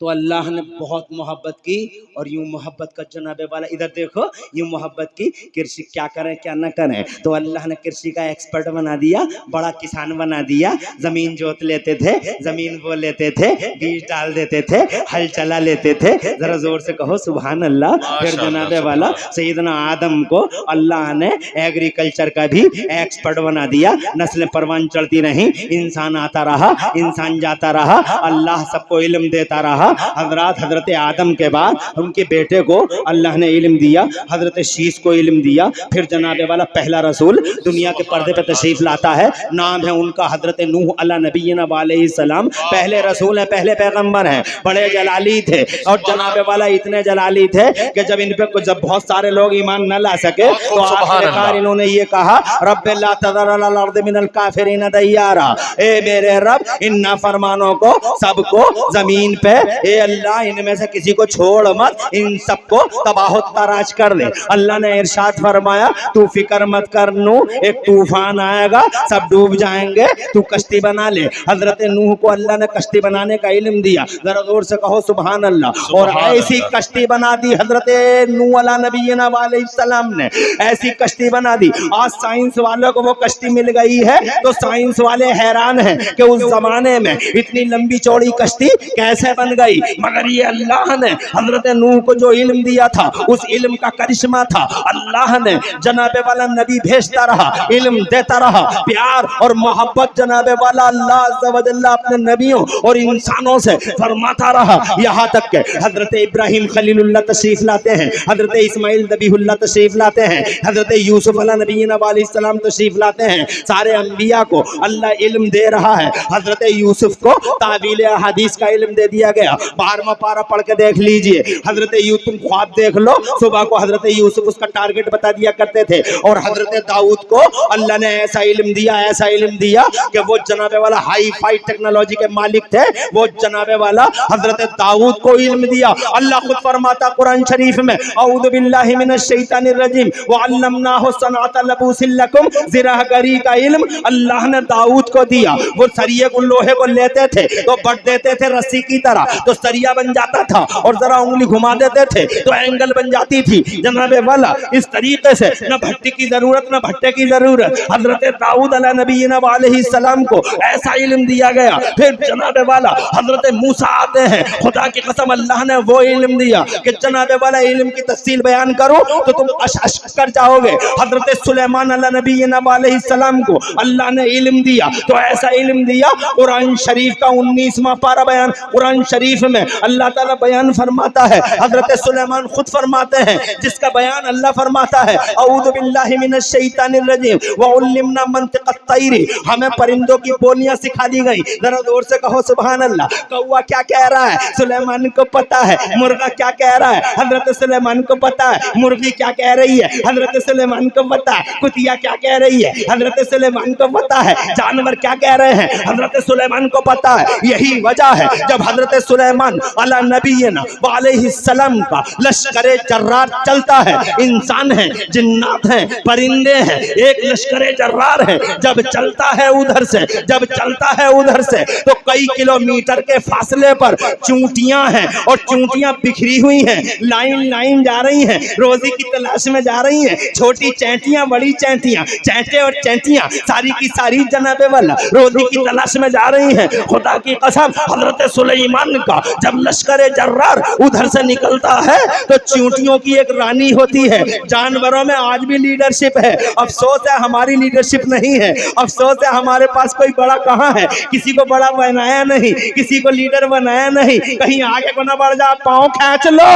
तो अल्लाह ने बहुत मोहब्बत की, और यूं मोहब्बत का जनाबे वाला, इधर देखो, यूं मोहब्बत की कृषि क्या करें क्या न करें, तो अल्लाह ने कृषि का एक्सपर्ट बना दिया, बड़ा किसान बना दिया। जमीन जोत लेते थे, जमीन बो लेते थे, बीज डाल देते थे, हल चला लेते थे। जरा जोर से कहो सुभान अल्लाह। फिर जनाबे वाला सैयदना आदम को अल्लाह ने एग्रीकल्चर का भी एक्सपर्ट बना दिया। नस्लें परवान चढ़ती रहीं, इंसान आता रहा, इंसान जाता रहा, अल्लाह सबको इल्म देता रहा। हजरत आदम के बाद उनके बेटे को अल्लाह ने इल्म दिया, हजरत शीश को इल्म दिया। फिर जनाबे वाला पहला रसूल दुनिया के पर्दे पे तशरीफ लाता है, नाम है उनका हजरत नूह अला नबीना वालैहिस्सलाम। पहले रसूल है, पहले पैगंबर हैं, बड़े जलाली थे। और जनाबे वाला इतने जलाली थे कि जब इन पे जब बहुत सारे लोग ईमान न ला सके तो आखिरकार इन्होंने ये कहा, रब्बे ला तज़र अलल अर्द मिनल काफिरीन दय्यारा, ए मेरे रब इन नाफरमानों को सबको जमीन पे, ए अल्लाह इनमें से किसी को छोड़ मत, इन सबको तबाह तराश कर दे। अल्लाह ने इरशाद फरमाया, तू फिक्र मत कर नू, एक तूफान आएगा, सब डूब जाएंगे, तू कश्ती बना ले। हजरत नूह को अल्लाह ने कश्ती बनाने का इल्म दिया, जरा जोर से कहो सुभान अल्लाह। और ऐसी कश्ती बना दी हजरत नूह अला नबीना वालैहिस्सलाम ने, ऐसी कश्ती बना दी। आज साइंस वालों को वो कश्ती मिल गई है तो साइंस वाले हैरान हैं कि उस जमाने में इतनी लंबी चौड़ी कश्ती कैसे बन गई। मगर ये अल्लाह ने हजरत नूह को जो इल्म दिया था, उस इल्म का करिश्मा था। अल्लाह ने जनाबे वाला नबी भेजता रहा, इल्म देता रहा, प्यार और मोहब्बत जनाबे वाला अल्लाह अज़्ज़ा व जल्ला अपने नबियों और इंसानों से फरमाता रहा। यहाँ तक के हजरत इब्राहिम खलीलुल्लाह तशरीफ लाते हैं, हजरत इस्माइल ज़बीहुल्लाह तशरीफ लाते हैं, हजरत यूसुफ अला नबीना वालैहिस्सलाम तशरीफ लाते हैं। सारे अंबिया को अल्लाह इल्म दे रहा है। हजरत यूसुफ को तावील हदीस का इल्म दे दिया गया। 12वां पारा पढ़ के देख लीजिए, हजरत यूसुफ, तुम ख्वाब देख लो, सुबह को हजरत यूसुफ उसका टारगेट बता दिया करते थे। और हजरत दाऊद को अल्लाह ने ऐसा इल्म दिया, ऐसा इल्म दिया कि वो जनाबे वाला हाई फाई टेक्नोलॉजी के मालिक थे। वो जनाबे वाला हजरत दाऊद को इल्म दिया। अल्लाह खुद फरमाता कुरान शरीफ में, औज़ु बिल्लाहि मिनश शैतानिर रजीम व अल्लमनाहु सनाअत लबूसिल लकुम, ज़रागरी का इल्म अल्लाह ने दाऊद को दिया। वो सरिये को, लोहे को लेते थे तो बट देते थे रस्सी की तरह, तो सरिया बन जाता था, और जरा उंगली घुमा देते थे तो एंगल बन जाती थी। जनाबे वाला इस तरीके से न भट्टी की जरूरत न भट्टे की जरूरत, हजरत दाऊद अला नबीना वालैहिस्सलाम को ऐसा इल्म दिया गया। फिर जनाबे वाला हजरत मूसा आते हैं, खुदा की कसम अल्लाह ने वो इल्म दिया कि जनाबे वाला इल्म की तफसील बयान करो तो तुम अश कर जाओगे। हजरत सुलेमान अला नबीना वालैहिस्सलाम को अल्लाह ने इल्म दिया, तो ऐसा इल्म दिया, कुरान शरीफ का 19वां पारा बयान, कुरान शरीफ में अल्लाह ताला बयान फरमाता है, हजरत सुलेमान खुद फरमाते हैं, जिसका बयान अल्लाह फरमाता है, औज़ु बिल्लाहि मिनश शैतानिर रजीम व उल्लिमना मंतिक़त तैरी, हमें परिंदों की बोलियां सिखा दी गई। जरा जोर से कहो सुभान अल्लाह। कौवा क्या कह रहा है, सुलेमान को पता है। मुर्गा क्या कह रहा है, हजरत सुलेमान को पता है। मुर्गी क्या कह रही है, हजरत सुलेमान को पता है। कुतिया क्या कह रही है, हजरत सुलेमान को पता है। जानवर क्या कह रहे हैं, हजरत सुलेमान को पता है। यही वजह है जब हजरत सुलेमान अला नबीना वालैहिस्सलाम का लश्करे जर्रार चलता है, इंसान है, जिन्नात हैं, परिंदे हैं, एक लश्करे जर्रार है, जब चलता है उधर से, जब चलता है उधर से, तो कई किलोमीटर के फासले पर चूंटियां हैं, और चूंटियां बिखरी हुई हैं, लाइन लाइन जा रही हैं, रोजी की तलाश में जा रही हैं। छोटी चैंटियां, बड़ी चैंटियां, चैंटे और चैंटियां सारी की सारी जनाबे वाला रोजी की तलाश में जा रही हैं। खुदा की कसम हजरत सुलेमान का जब लश्करे जर्रार उधर से निकलता है तो चूंटियों की एक रानी होती है। जानवरों में आज भी लीडरशिप है, अफसोस है हमारी लीडरशिप नहीं है। अफसोस है हमारे पास कोई बड़ा कहाँ है, किसी को बड़ा बनाया नहीं, किसी को लीडर बनाया नहीं। कहीं आगे को ना बढ़ जा, पाँव खींच लो।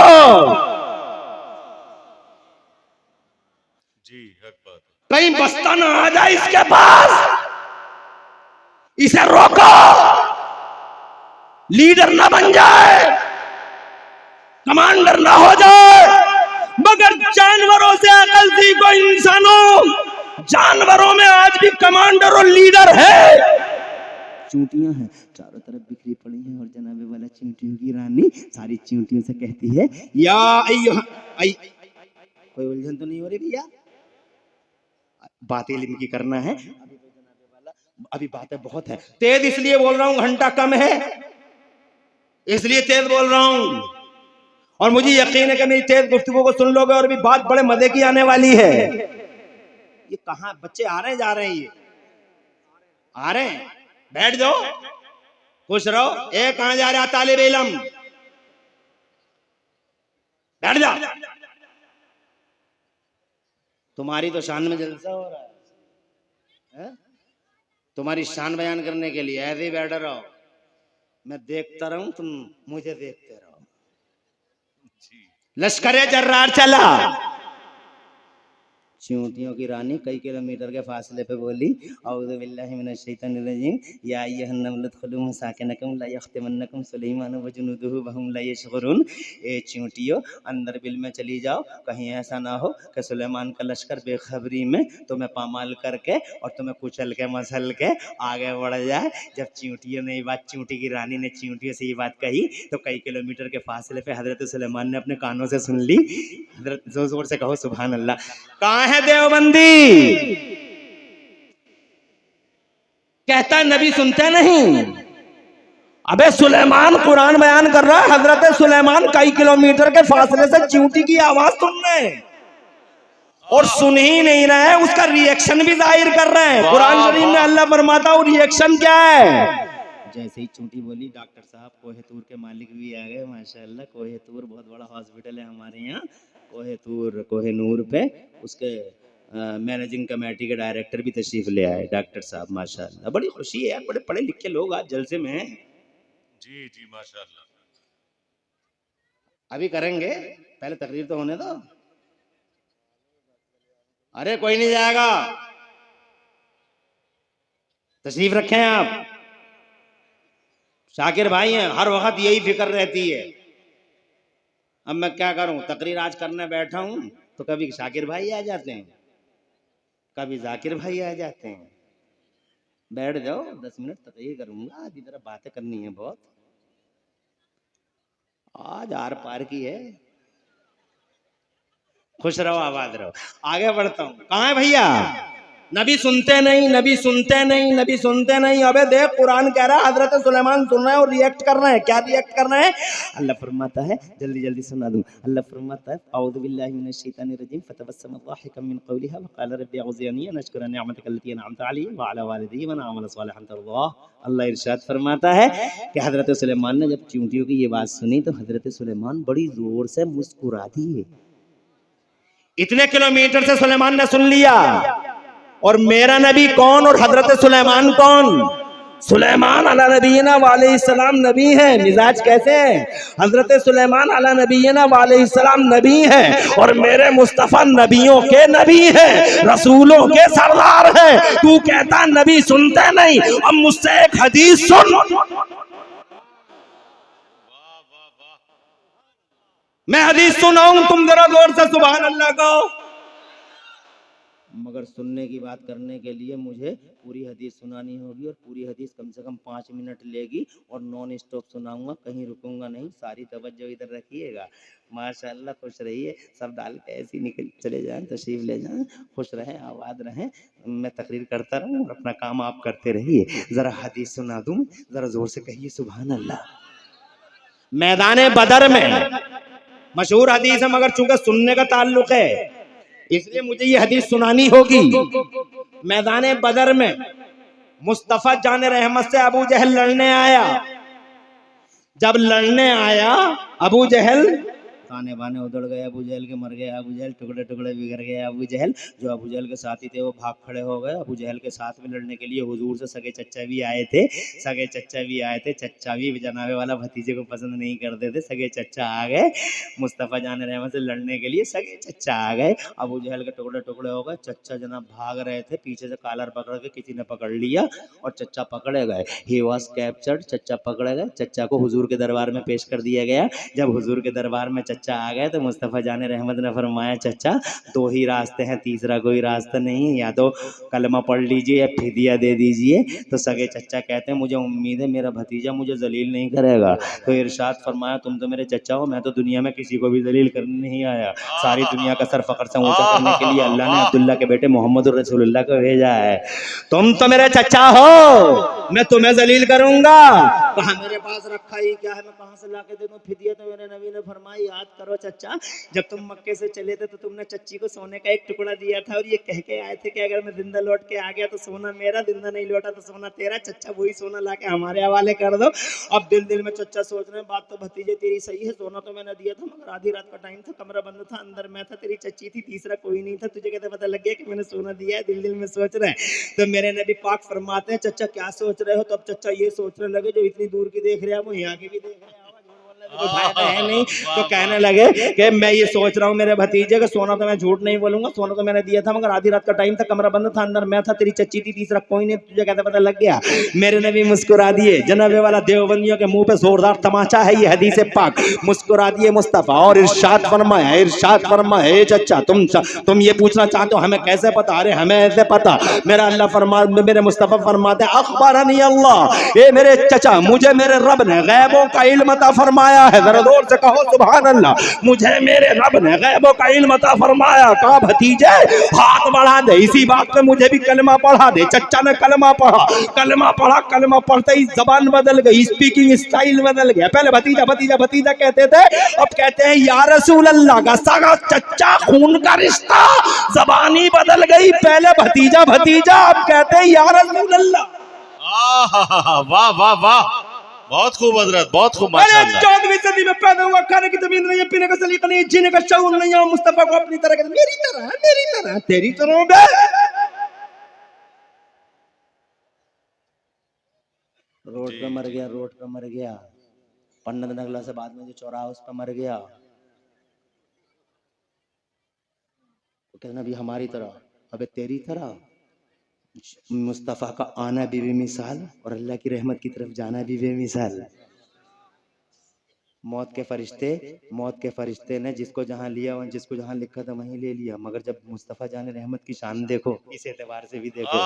जी हक बात, कहीं बस्ता ना आ जाए इसके पास, इसे रोको। लीडर ना बन जाए, कमांडर ना हो जाए, मगर जानवरों से अकल सीखो इंसानों। जानवरों में आज भी कमांडर और लीडर है। चींटियां हैं चारों तरफ बिखरी पड़ी हैं और जनाबे वाला चींटियों की रानी सारी चींटियों से कहती है या कोई उलझन तो नहीं हो रही भैया? बातें इल्म की करना है अभी तो जनाबे वाला, अभी बातें बहुत है। तेज इसलिए बोल रहा हूं, घंटा कम है इसलिए तेज बोल रहा हूं, और मुझे यकीन है कि मेरी तेज गुफ्तगू को सुन लोगे और भी बात बड़े मजे की आने वाली है। ये कहां बच्चे आ रहे हैं जा रहे हैं? ये आ रहे हैं, बैठ जाओ खुश रहो। ए कहां जा रहा तालिब इल्म? बैठ जा। तुम्हारी तो शान में जलसा हो रहा है? तुम्हारी शान बयान करने के लिए ऐसे ही बैठे रहो, मैं देखता रहूं, तुम मुझे देखते रहो। लश्करे जर्रार चला। चींटियों की रानी कई किलोमीटर के फासले पे बोली औज़ु बिल्लाहि मिनश शैतानिर रजीम या अय्युहन नमल उदखुलू मसाकिनकुम ला यख्तिमन्नकुम सुलैमान व जुनूदुहु व हुम ला यशउरून। ए चींटियों अंदर बिल में चली जाओ, कहीं ऐसा ना हो कि सुलेमान का लश्कर बेखबरी में तुम्हें पामाल करके और तुम्हें कुचल के मसल के आगे बढ़ जाए। जब चींटियों ने ये बात, चींटी की रानी ने चींटियों से ये बात कही तो कई किलोमीटर के फासले पे हजरत सुलेमान ने अपने कानों से सुन ली। हजरत जोर जोर से कहो सुभान अल्लाह। कहां है देवबंदी? कहता है नबी सुनते नहीं। अबे सुलेमान कुरान बयान कर रहा है, हजरत सुलेमान कई किलोमीटर के फासले से चींटी की आवाज सुन रहे हैं और सुन ही नहीं रहे हैं, उसका रिएक्शन भी जाहिर कर रहे हैं। कुरान शरीफ में अल्लाह फरमाता है रिएक्शन क्या है? जैसे ही चींटी बोली डॉक्टर साहब कोहेतूर के मालिक भी आ गए माशाल्लाह। कोहेतूर बहुत बड़ा हॉस्पिटल है हमारे यहाँ, कोहेतूर कोहेनूर पे उसके मैनेजिंग कमेटी के डायरेक्टर भी तशरीफ ले आए डॉक्टर साहब माशाल्लाह। बड़ी खुशी है यार, बड़े पढ़े लिखे लोग आज जलसे में हैं। जी जी माशाल्लाह। अभी करेंगे, पहले तकरीर तो होने दो। अरे कोई नहीं जाएगा, तशरीफ रखें आप। शाकिर भाई हैं, हर वक्त यही फिक्र रहती है। अब मैं क्या करूं, तकरीर आज करने बैठा हूं तो कभी शाकिर भाई आ जाते हैं, कभी जाकिर भाई आ जाते हैं। बैठ जाओ, 10 मिनट तकरीर करूंगा, आज इधर बातें करनी है बहुत, आज आर पार की है। खुश रहो, आबाद रहो। आगे बढ़ता हूं। कहां है भैया? नबी सुनते नहीं, नबी सुनते नहीं, नबी सुनते नहीं। अबे देख कुरान कह रहा है हजरत सुलेमान सुन रहे हैं और रिएक्ट कर रहे हैं। क्या रिएक्ट करना है? अल्लाह फरमाता है, जल्दी जल्दी सुना दूं। अल्लाह फरमाता है औज़ु बिल्लाहि मिनश शैतानिर रजीम फतबस्सम ज़ाहिकम मिन क़ौलिहा व क़ाल रब्बी औज़िअनी अन अश्कुरा निअमतक अल्लती अनअमत अलैहि व अला वालिदी व अअमल सालिहन तर्ज़ाह। अल्लाह इरशाद फरमाता है कि हजरत सुलेमान ने जब चींटियों की ये बात सुनी तो हजरत सुलेमान बड़ी जोर से मुस्कुरा दिए। इतने किलोमीटर से सुलेमान ने सुन लिया। और मेरा नबी कौन और हजरत सुलेमान कौन? सुलेमान अला नबीना वालैहिस्सलाम नबी है। मिजाज कैसे है? हजरत सुलेमान अला नबीना वालैहिस्सलाम नबी है और मेरे मुस्तफा नबियों के नबी है, रसूलों के सरदार है। तू कहता नबी सुनते नहीं, अब मुझसे एक हदीस सुन। मैं हदीस सुनाऊं, तुम जरा जोर से सुभान अल्लाह कहो। मगर सुनने की बात करने के लिए मुझे पूरी हदीस सुनानी होगी और पूरी हदीस कम से कम 5 मिनट लेगी और नॉन स्टॉप सुनाऊंगा, कहीं रुकूंगा नहीं। सारी तवज्जो इधर रखिएगा। माशाल्लाह खुश रहिए, सब डाल के ऐसे निकल चले जाएं, तशरीफ ले जाएं, खुश रहें, आबाद रहें। मैं तकरीर करता रहूं और अपना काम आप करते रहिए। जरा हदीस सुना दूं, जरा जोर से कहिए सुभान अल्लाह। मैदान बदर में मशहूर हदीस है, मगर चूंकि सुनने का ताल्लुक है इसलिए मुझे ये हदीस सुनानी होगी। मैदान बदर में मुस्तफा जान रहमत से अबू जहल लड़ने आया। जब लड़ने आया अबू जहल ताने बाने उधड़ गए अबू जहल के, मर गए अबू जहल, टुकड़े टुकड़े बिगड़ गए अबू जहल। जो अबू जहल के साथी थे वो भाग खड़े हो गए। अबू जहल के साथ में लड़ने के लिए हुजूर से सगे चच्चा भी आए थे, सगे चच्चा भी आए थे। चच्चा भी जनाबे वाला भतीजे को पसंद नहीं करते थे। सगे चच्चा आ गए मुस्तफ़ा जान रहमत से लड़ने के लिए, सगे चच्चा आ गए। अबू जहल के टुकड़े टुकड़े हो गए। चच्चा जनाब भाग रहे थे, पीछे से कॉलर पकड़ के किसी ने पकड़ लिया और चच्चा पकड़े गए। ही वॉज कैप्चर्ड, चच्चा पकड़े गए। चच्चा को हुजूर के दरबार में पेश कर दिया गया। जब हुजूर के दरबार में चच्चा आ गए तो मुस्तफ़ा जान रहमत ने फरमाया, चच्चा दो ही रास्ते हैं, तीसरा कोई रास्ता नहीं है, या तो कलमा पढ़ लीजिए या फिदिया दे दीजिए। तो सगे चच्चा कहते हैं, मुझे उम्मीद है मेरा भतीजा मुझे जलील नहीं करेगा। तो इरशाद फरमाया, तुम तो मेरे चच्चा हो, मैं तो दुनिया में किसी को भी जलील करने नहीं आया। सारी दुनिया का सर फखर से ऊंचा करने के लिए अल्लाह ने अब्दुल्ला के बेटे मोहम्मद रसूलुल्लाह को भेजा है। तुम तो मेरे चच्चा हो, मैं तुम्हें जलील करूंगा। कहा मेरे पास रखा ही क्या है, मैं कहां से लाके दे दूं फिदिया। तो मेरे नबी ने फरमाया, याद करो चच्चा, जब तुम मक्के से चले थे तो तुमने चच्ची को सोने का एक टुकड़ा दिया था और ये कह के आए थे कि अगर मैं जिंदा लौट के आ गया तो सोना मेरा, जिंदा नहीं लौटा तो सोना तेरा। चच्चा वही सोना लाके हमारे हवाले कर दो। अब दिल दिल में चच्चा सोच रहे हैं, बात तो भतीजे तेरी सही है, सोना तो मैंने दिया था मगर आधी रात का टाइम था, कमरा बंद था, अंदर मैं था, तेरी चच्ची थी, तीसरा कोई नहीं था। तुझे कैसे पता लग गया कि मैंने सोना दिया है? दिल दिल में सोच रहे हैं। तो मेरे नबी पाक फरमाते हैं, चच्चा क्या सोच रहे हो? तो अब चच्चा ये सोचने लगे, जो इतनी दूर की देख रहे हैं वो यहाँ की भी देख रहे हैं, है नहीं। तो कहने लगे कि मैं ये सोच रहा हूँ मेरे भतीजे का, सोना तो मैं झूठ नहीं बोलूंगा, सोना तो मैंने दिया था मगर आधी रात का टाइम था, कमरा बंद था, अंदर मैं था, तेरी चच्ची थी, तीसरा कोई नहीं। तुझे कैसे पता लग गया? मेरे नबी मुस्कुरा दिए। जनाबे वाला देवबंदियों के मुंह पे जोरदार तमाचा है ये हदीस पाक। मुस्कुरा दिए मुस्तफा और इरशाद फरमाया, इरशाद फरमाया, चच्चा तुम ये पूछना चाहते हो हमें कैसे पता? अरे हमें ऐसे पता, मेरा अल्लाह फरमा, मेरे मुस्तफा फरमाते अखबरनी अल्लाह, ये मेरे चचा मुझे मेरे रब ने गैबों का इल्म अता फरमाया है। जरा जोर से कहो सुभान अल्लाह। मुझे मेरे रब ने गैबों का इल्म अता फरमाया। कहा भतीजे हाथ बढ़ा दे, इसी बात पे मुझे भी कलमा पढ़ा दे। चच्चा ने कलमा पढ़ा, कलमा पढ़ा, कलमा पढ़ते ही जबान बदल गई, स्पीकिंग स्टाइल बदल गया। पहले भतीजा भतीजा भतीजा कहते थे, अब कहते हैं या रसूल अल्लाह का सगा चच्चा, खून का रिश्ता, जबानी बदल गई। पहले भतीजा भतीजा, अब कहते हैं या रसूल अल्लाह। वाह वाह वाह, बहुत खूब हजरत, बहुत खूब माशाअल्लाह। 14वीं सदी में पैदा हुआ, खाने की जमीन नहीं है, पीने का सलीका नहीं है, जीने का शऊर नहीं है। मुस्तफा को अपनी तरह कहते, मेरी तरह, मेरी तरह, तेरी तरह बे। रोड पे मर गया, रोड पे मर गया। पंडित नगला से बाद में जो चौराहा उस पर मर गया। तो कहना भी हमारी तरह, अबे तेरी तरह। मुस्तफ़ा का आना भी बेमिसाल और अल्लाह की रहमत की तरफ जाना भी बेमिसाल। मौत के फरिश्ते ने जिसको जहाँ लिया, जिसको जहाँ लिखा था वहीं ले लिया। मगर जब मुस्तफ़ा जाने रहमत की शान देखो, इस एतबार से भी देखो,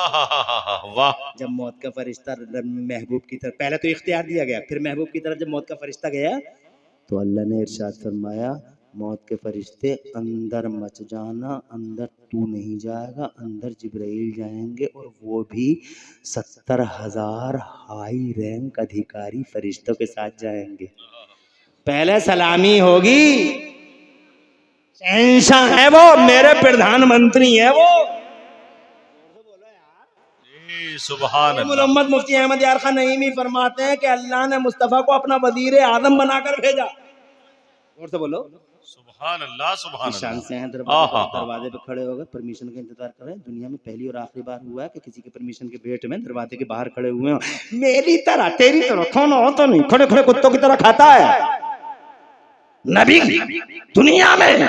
वाह, जब मौत का फरिश्ता महबूब की तरफ, पहले तो इख्तियार दिया गया, फिर महबूब की तरफ जब मौत का फरिश्ता गया तो अल्लाह ने इरशाद फरमाया, मौत के फरिश्ते अंदर मच जाना, अंदर तू नहीं जाएगा, अंदर जिब्राइल जाएंगे और वो भी 70,000 हाई रैंक अधिकारी फरिश्तों के साथ जाएंगे। पहले सलामी होगी, शहंशाह है वो, मेरे प्रधानमंत्री है वो। सुभान अल्लाह। मोहम्मद मुफ्ती अहमद यार खान नईमी फरमाते हैं कि अल्लाह ने मुस्तफ़ा को अपना वजीर आजम बनाकर भेजा। और से बोलो सुभान अल्लाह, सुभान शान अल्लाह। से हैं, दरवाजे पे खड़े हो गए, परमिशन का इंतजार कर रहे हैं। दुनिया में पहली और आखिरी बार हुआ है कि किसी के परमिशन के वेट में दरवाजे के बाहर खड़े हुए हो। मेरी तरह तेरी तरह खाना हो तो नहीं, खड़े खड़े कुत्तों की तरह खाता है। नबी दुनिया में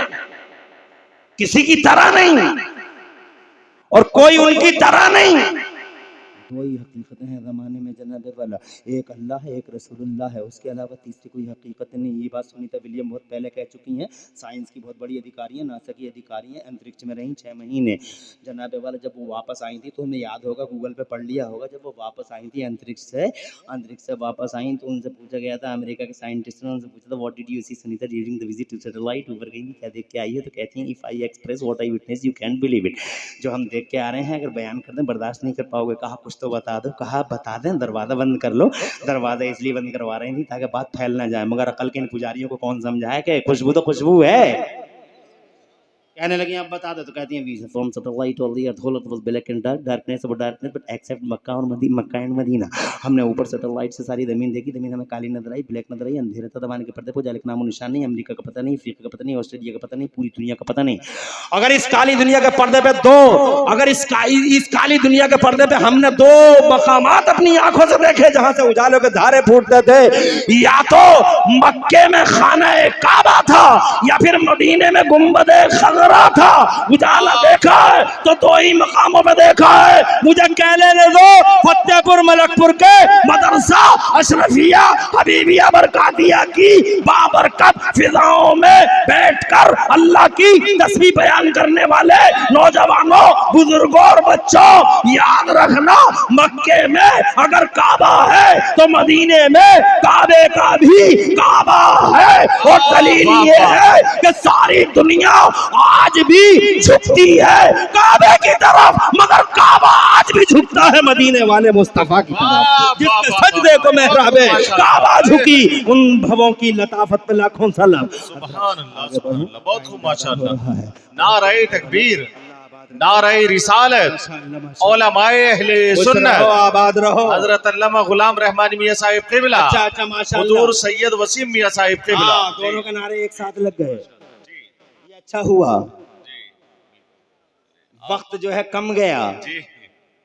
किसी की तरह नहीं और कोई उनकी तरह नहीं। वही हकीकतें हैं ज़माने में जनाब वाला, एक अल्लाह है, एक रसूलुल्लाह है, उसके अलावा तीसरी कोई हकीकत नहीं। ये बात सुनीता विलियम बहुत पहले कह चुकी हैं। साइंस की बहुत बड़ी अधिकारी हैं, नासा की अधिकारी हैं, अंतरिक्ष में रहीं 6 महीने। जनाब वाला जब वो वापस आई थी तो हमें याद होगा, गूगल पे पढ़ लिया होगा, जब वो वापस आई थी अंतरिक्ष से वापस आई तो उनसे पूछा गया था, अमेरिका के साइंटिस्ट ने उनसे पूछा था, what did you see Sunita during the visit to satellite, ऊपर गई क्या देख के आई है? तो कहती हैं, if I express what I witness you can believe it. जो हम देख के आ रहे हैं अगर बयान कर दें बर्दाश्त नहीं कर पाओगे। कहा कुछ तो बता दो। कहा बता दें, दरवाज़ा बंद कर लो। दरवाज़ा इसलिए बंद करवा रही थी ताकि बात फैल ना जाए, मगर अकल के इन पुजारियों को कौन समझाए कि खुशबू तो खुशबू है। कहने लगी आप बता दो, तो कहती हैं we from satellite all the earth whole was black and dark, darkness of darkness but except Mecca और मक्का एंड मदीना। हमने ऊपर सैटेलाइट से सारी ज़मीन देखी, ज़मीन हमें काली नजर आई, ब्लैक नजर आई, अंधेरे था दबाने के पर्दे पर, जालिक नामो निशान नहीं, अमेरिका का पता नहीं, अफ्रीका का पता नहीं, ऑस्ट्रेलिया का पता नहीं, पूरी दुनिया का पता नहीं। अगर इस काली दुनिया के पर्दे पे अगर इस काली दुनिया के पर्दे पे हमने दो मकामात अपनी आंखों से देखे जहां से उजालों के धारे फूटते थे, या तो मक्के में खाना काबा था या फिर मदीने में गुंबद खजरा था, उजाला देखा है तो दो ही मकामों पे देखा है। मुझे कह लेने दो, फतेहपुर मलकपुर के मदरसा अशरफिया हबीबिया बरकातिया की बाबरकत फिजाओं में बैठकर अल्लाह की तस्बीह बयान करने वाले नौजवानों, बुजुर्गों और बच्चों, याद रखना मक्के में अगर काबा है तो मदीने में काबे का भी काबा है। और दलील ये है कि सारी दुनिया आज भी झुकती है काबे की तरफ, मगर काबा आज भी झुकता है मदीने वाले मुस्तफा की तरफ। जिसके सजदे को मेहराबे काबा झुकी, उन भवों की लताफत पे लाखों सलाम। सुभान अल्लाह, बहुत खूब माशाअल्लाह। नारे तकबीर, नारे रिसालत, उलमाए अहले सुन्नत, आबाद रहो। हजरत अल्लामा गुलाम रहमान मियां साहिब क़िबला, अच्छा माशाअल्लाह, हुजूर सैयद वसीम मियां साहिब क़िबला, दोनों के नारे एक साथ लग गए। ये अच्छा हुआ, वक्त जो है कम गया।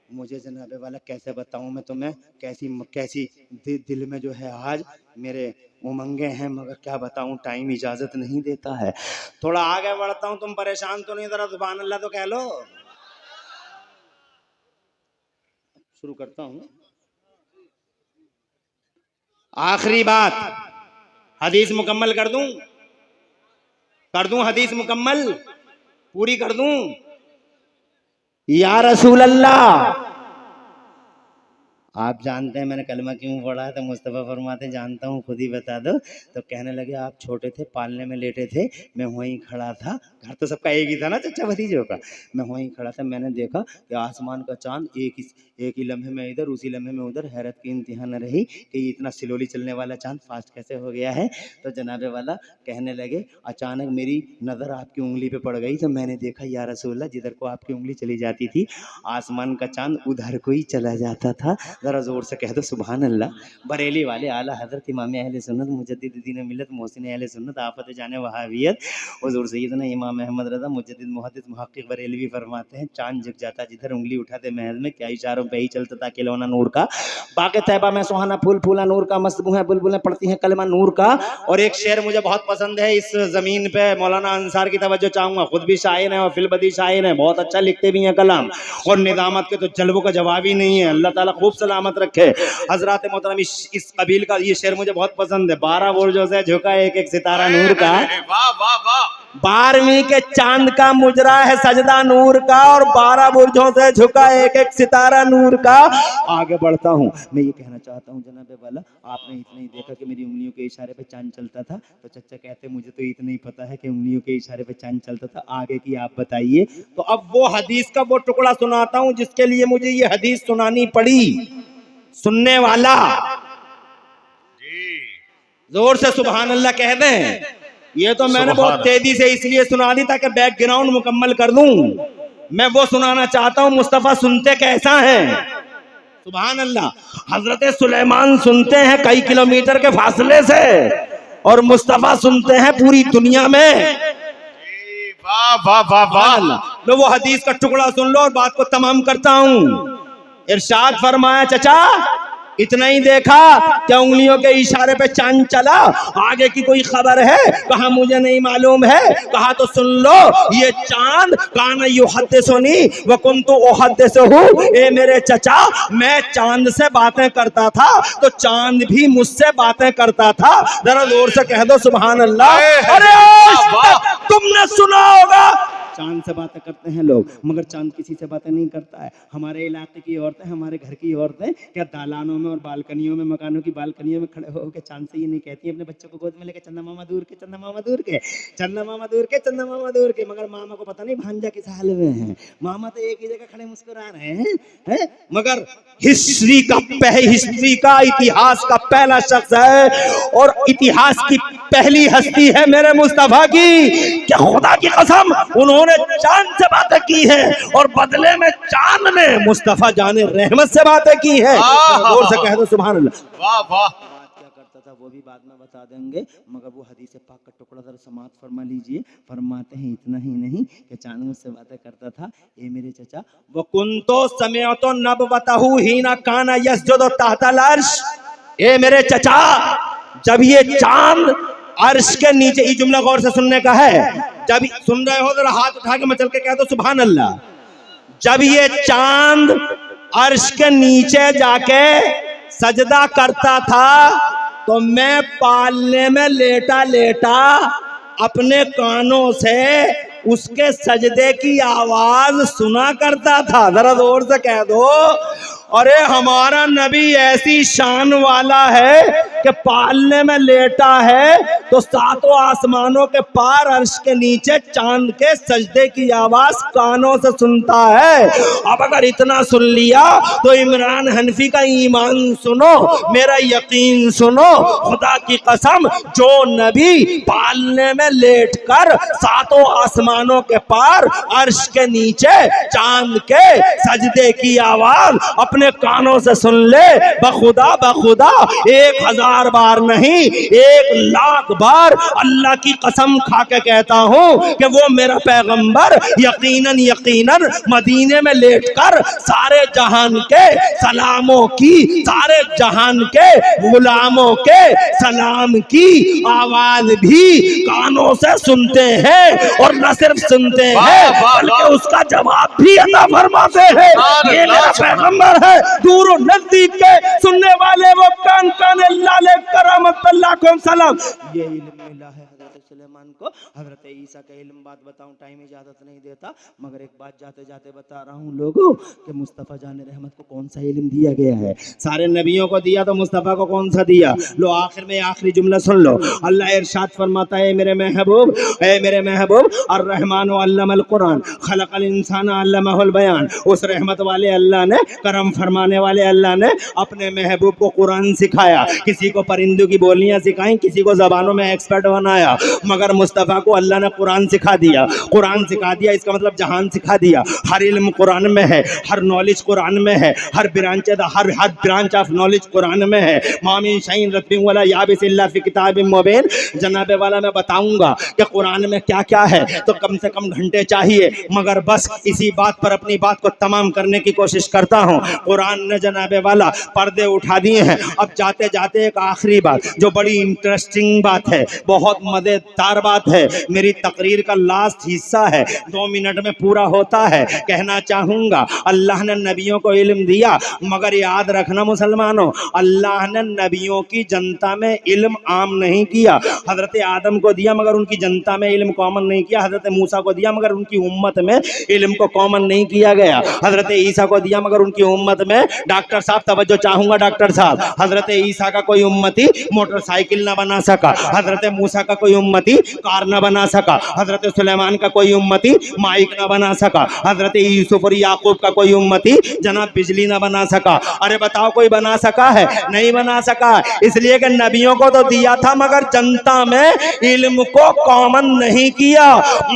मुझे जनाबे वाला कैसे बताऊं मैं तुम्हें, कैसी दिल में जो है आज मेरे उमंगे हैं, मगर क्या बताऊं, टाइम इजाजत नहीं देता है। थोड़ा आगे बढ़ता हूं, तुम परेशान तो नहीं, जरा सुभान अल्लाह तो कह लो। शुरू करता हूं। आखिरी बात, हदीस मुकम्मल कर दूं हदीस मुकम्मल पूरी कर दूं। या रसूल अल्लाह, आप जानते हैं मैंने कलमा क्यों पढ़ा है? तो मुस्तफ़ा फरमाते जानता हूँ, खुद ही बता दो। तो कहने लगे आप छोटे थे, पालने में लेटे थे, मैं वहीं खड़ा था, घर तो सबका एक ही था ना चचा भतीजों का, मैं वहीं खड़ा था, मैंने देखा कि आसमान का चांद एक ही लम्हे में इधर, उसी लम्हे में उधर, हैरत की इंतहा न रही कि ये इतना स्लोली चलने वाला चांद फास्ट कैसे हो गया है। तो जनाबे वाला कहने लगे अचानक मेरी नज़र आपकी उंगली पे पड़ गई, तो मैंने देखा या रसूलल्लाह, जिधर को आपकी उंगली चली जाती थी आसमान का चांद उधर को ही चला जाता था। ज़रा ज़ोर से कह दो सुभान अल्लाह। बरेली वाले आला हज़रत इमाम अहले सुन्नत मुजद्दिद दीन मिल्लत मोहसिन अहले सुन्नत आफत जाने वहावियत हुज़ूर सैयदना इमाम अहमद रज़ा मुजद्दिद मुहद्दिस मुहक्किक बरेलवी फरमाते हैं चांद झुक जाता जिधर उंगली उठाते महल में, क्या इशारों पे ही चलता था खिलौना नूर का। बाक़े तैबा में सुहाना फूल फूला नूर का, मस्त है बुलबुलें पड़ती हैं कलमा नूर का। और एक शेर मुझे बहुत पसंद है, इस ज़मीन पे मौलाना अंसार की तवज्जो चाहूँगा, खुद भी शायर हैं और फिलबदी शायर हैं, बहुत अच्छा लिखते भी हैं कलाम, और निज़ामत के तो जल्बों का जवाब ही नहीं है। अल्लाह ताला खूब सलामत रखे। हजरत मोहतरम इस कबील का ये शेर मुझे बहुत पसंद है। 12 बुर्जों से झुका एक एक सितारा नूर का, वाह वाह वाह, 12वीं के चांद का मुजरा है सजदा नूर का, और 12 बुर्जों से झुका एक एक सितारा नूर का। आगे बढ़ता हूँ, मैं ये कहना चाहता हूँ जनाबे वाला, आपने इतना ही देखा कि मेरी उंगलियों के इशारे पे चांद चलता था, तो चचा कहते मुझे तो इतना ही पता है कि उंगलियों के इशारे पे चांद चलता था, आगे की आप बताइए। तो अब वो हदीस का वो टुकड़ा सुनाता हूँ जिसके लिए मुझे ये हदीस सुनानी पड़ी। सुनने वाला जोर से सुभान अल्लाह कह दें। ये तो मैंने बहुत तेजी से इसलिए सुना दी ताकि बैकग्राउंड मुकम्मल कर दूं। मैं वो सुनाना चाहता हूं, मुस्तफा सुनते कैसा है। सुभान अल्लाह। हजरत सुलेमान सुनते हैं कई किलोमीटर के फासले से, और मुस्तफा सुनते हैं पूरी दुनिया में। वाह वाह वाह वाह। लो वो हदीस का टुकड़ा सुन लो और बात को तमाम करता हूं। इरशाद फरमाया चचा इतना ही देखा क्या उंगलियों के इशारे पे चांद चला, आगे की कोई खबर है? कहा मुझे नहीं मालूम है। कहा तो सुन लो, ये चांद काना युहद्दिसुनी व कुन्तु उहद्दिसुहु। ए मेरे चचा, मैं चांद से बातें करता था तो चांद भी मुझसे बातें करता था। जरा जोर से कह दो सुभान अल्लाह। अरे तुमने सुना होगा चांद से बातें करते हैं लोग, मगर चांद किसी से बातें नहीं करता है। हमारे इलाके की औरतें, हमारे घर की औरतें क्या दालानों में और बालकनियों में, मकानों की बालकनियों में खड़े होकर चांद से ये नहीं कहती अपने बच्चों को गोद में लेकर चंदा मामा दूर के, चंदा मामा दूर के, चंदा मामा दूर के, चंदा मामा दूर के। मगर मामा को पता नहीं भांजा किस हाल में है। मामा तो एक ही जगह खड़े मुस्कुरा रहे हैं, मगर हिस्ट्री का इतिहास का पहला शख्स है और इतिहास की पहली हस्ती है मेरे मुस्तफा की। क्या खुदा की कसम उन्होंने चांद से बातें की है और बदले में चांद ने मुस्तफा जाने रहमत से बातें की है। जोर से कह दो सुभान अल्लाह। वाह वाह। क्या करता था वो भी बाद में बता देंगे, मगर वो हदीस पाक का टुकड़ा जरा समात फरमा लीजिए। फरमाते हैं इतना ही नहीं कि चांद मुझसे बातें करता था, ये मेरे चचा वो कुंतो समेतो नबवतहु हीना काना यस्जुदु तहतल अर्श। ए मेरे चचा, जब ये चांद अर्श के नीचे, ये जुमला गौर से सुनने का है, जब सुन रहे हो जरा हाथ उठा के मचल के कह दो सुभान अल्लाह। जब ये चांद अर्श के नीचे जाके सजदा करता था तो मैं पालने में लेटा लेटा अपने कानों से उसके सजदे की आवाज सुना करता था। जरा जोर से कह दो, अरे हमारा नबी ऐसी शान वाला है कि पालने में लेटा है तो सातों आसमानों के पार अर्श के नीचे चांद के सजदे की आवाज कानों से सुनता है। अब अगर इतना सुन लिया तो इमरान हनफी का ईमान सुनो, मेरा यकीन सुनो। खुदा की कसम, जो नबी पालने में लेटकर सातों आसमानों के पार अर्श के नीचे चांद के सजदे की आवाज अपने कानों से सुन ले, बखुदा 1000 बार नहीं 1,00,000 बार अल्लाह की कसम खा के कहता हूँ कि वो मेरा पैगंबर यकीनन मदीने में लेटकर सारे जहान के सलामों की, सारे जहान के गुलामों के सलाम की आवाज भी कानों से सुनते हैं और न सिर्फ सुनते हैं बल्कि उसका जवाब भी अता फरमाते हैं। ये मेरा पैगंबर है, दूर नजदीक के सुनने वाले वो कान लाले करामत अल्लाह को सलाम। ये इल्म मिला है हजरत सुलेमान को। हजरत ईसा का इल्म बात बताऊं, टाइम इजाजत नहीं देता, मगर एक बात जाते जाते बता रहा हूँ लोगों कि मुस्तफ़ा जान रहमत को कौन सा इल्म दिया गया है। सारे नबियों को दिया तो मुस्तफ़ा को कौन सा दिया? लो आखिर में आखिरी जुमला सुन लो। अल्लाह इरशाद फरमाता है, मेरे महबूब अर्रहमान अल्लमल कुरान खलकल इंसान अल्लमहुल बयान। उस रहमत वाले अल्लाह ने, करम फरमाने वाले अल्लाह ने अपने महबूब को कुरान सिखाया। किसी को परिंदों की बोलियां सिखाई, किसी को जबानों में एक्सपर्ट बनाया, मगर मुस्तफ़ा को अल्लाह ने कुरान सिखा दिया। कुरान सिखा दिया इसका मतलब जहान सिखा दिया। हर इल्म कुरान में है, हर नॉलेज कुरान में है, हर ब्रांच ऑफ नॉलेज कुरान में है। मामिन शैइन रत्बिन वला याबिस इल्ला फी किताबिन मुबीन। जनाबे वाला मैं बताऊंगा कि कुरान में क्या क्या है तो कम से कम घंटे चाहिए, मगर बस इसी बात पर अपनी बात को तमाम करने की कोशिश करता हूँ। कुरान ने जनाबे वाला पर्दे उठा दिए हैं। अब जाते जाते एक आखिरी बात जो बड़ी इंटरेस्टिंग बात है, बहुत मजेदार बात है, मेरी तकरीर का लास्ट हिस्सा है, 2 मिनट में पूरा होता है। कहना चाहूँगा अल्लाह ने नबियों को इल्म दिया, मगर याद रखना मुसलमानों, अल्लाह ने नबियों की जनता में इल्म आम नहीं किया। हजरत आदम को दिया मगर उनकी जनता में इल्म कॉमन नहीं किया। हजरत मूसा को दिया मगर उनकी उम्मत में इल्म को कॉमन नहीं किया गया। हजरत ईसा को दिया मगर उनकी उम्मत में, डॉक्टर साहब तवज्जो चाहूंगा डॉक्टर साहब, हजरत ईसा का कोई उम्मती मोटरसाइकिल ना बना सका, हजरत मूसा का कोई उम्मती कार ना बना सका, हजरत सुलेमान का कोई उम्मती माइक ना बना सका, हजरत यूसुफ और याकूब का कोई उम्मती जनाब बिजली ना बना सका। अरे बताओ कोई बना सका है? नहीं बना सका, इसलिए कि नबियों को तो दिया था मगर जनता में इल्म को कॉमन नहीं किया।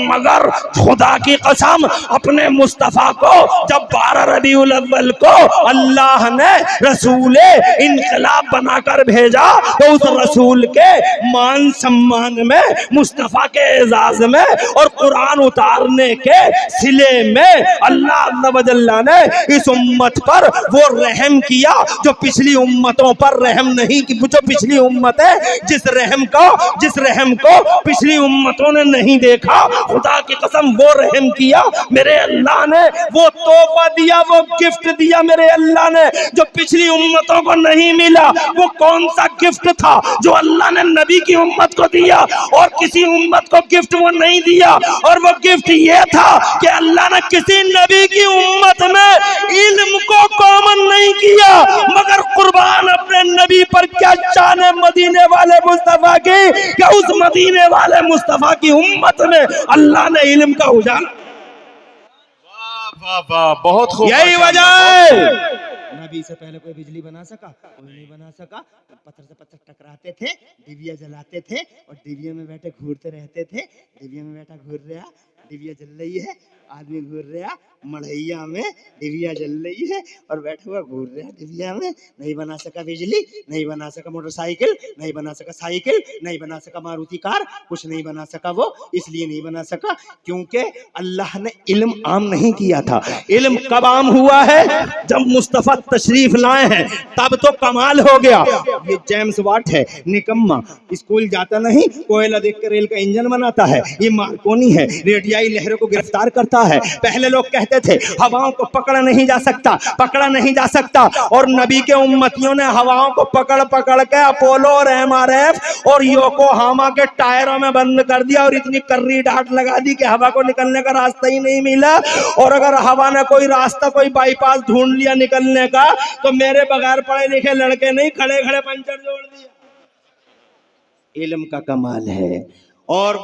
मगर खुदा की कसम अपने मुस्तफ़ा को जब 12 रबीउल अव्वल को अल्लाह ने रसूल इनकलाब बनाकर भेजा तो उस रसूल के मान सम्मान में, मुस्तफ़ा के एजाज में और कुरान उतारने के सिले में अल्लाह अज़्ज़ व जल्ला ने इस उम्मत पर वो रहम किया जो पिछली उम्मतों पर रहम नहीं की। जो पिछली उम्मतें जिस रहम को पिछली उम्मतों ने नहीं देखा, खुदा की कसम वो रहम किया मेरे अल्लाह ने, वो तोहफा दिया, वो गिफ्ट दिया मेरे अल्लाह ने जो पिछली उम्मतों को नहीं मिला। वो कौन सा गिफ्ट था जो अल्लाह ने नबी की उम्मत को दिया और किसी उम्मत को गिफ्ट वो नहीं दिया? और वो गिफ्ट ये था कि अल्लाह ने किसी नबी की उम्मत में इल्म को कॉमन नहीं किया, मगर कुर्बान अपने नबी पर क्या शान है मदीने वाले मुस्तफा की कि उस मदीने वाले मुस्तफा की उम्मत में अल्लाह ने इल्म का उजाला। वाह वाह, बहुत खूब। यही वजह है नबी से पहले कोई बिजली बना सका? कोई नहीं बना सका। पत्थर से पत्थर टकराते थे, डिबिया जलाते थे और डिबिया में बैठे घूरते रहते थे। डिबिया में बैठा घूर रहा, डिबिया जल रही है, आदमी घूर रहा मढ़ैया में, डिबिया जल रही है और बैठा हुआ घूर रहा डिबिया में। नहीं बना सका बिजली, नहीं बना सका मोटरसाइकिल, नहीं बना सका साइकिल, नहीं बना सका मारुति कार, कुछ नहीं बना सका वो। इसलिए नहीं बना सका क्योंकि अल्लाह ने इल्म आम नहीं किया था। इल्म कब आम हुआ है? जब मुस्तफा तशरीफ लाए हैं, तब तो कमाल हो गया। ये जेम्स वाट है निकम्मा, स्कूल जाता नहीं, कोयला देख कर रेल का इंजन बनाता है। ये मार्कोनी है, रेडियाई लहरों को गिरफ्तार करता है। पहले लोग कहते थे हवाओं को पकड़ा नहीं जा सकता, पकड़ा नहीं जा सकता, और नबी के उम्मतियों ने हवाओं को पकड़ पकड़ के अपोलो और MRF और योकोहामा के टायरों में बंद कर दिया और इतनी कर्री डांट लगा दी कि हवा को निकलने का रास्ता ही नहीं मिला। और अगर हवा ने कोई रास्ता, कोई बाईपास ढूंढ लिया निकलने का, तो मेरे बगैर पढ़े लिखे लड़के नहीं, खड़े खड़े पंचर जोड़ दिया। इल्म का कमाल है। और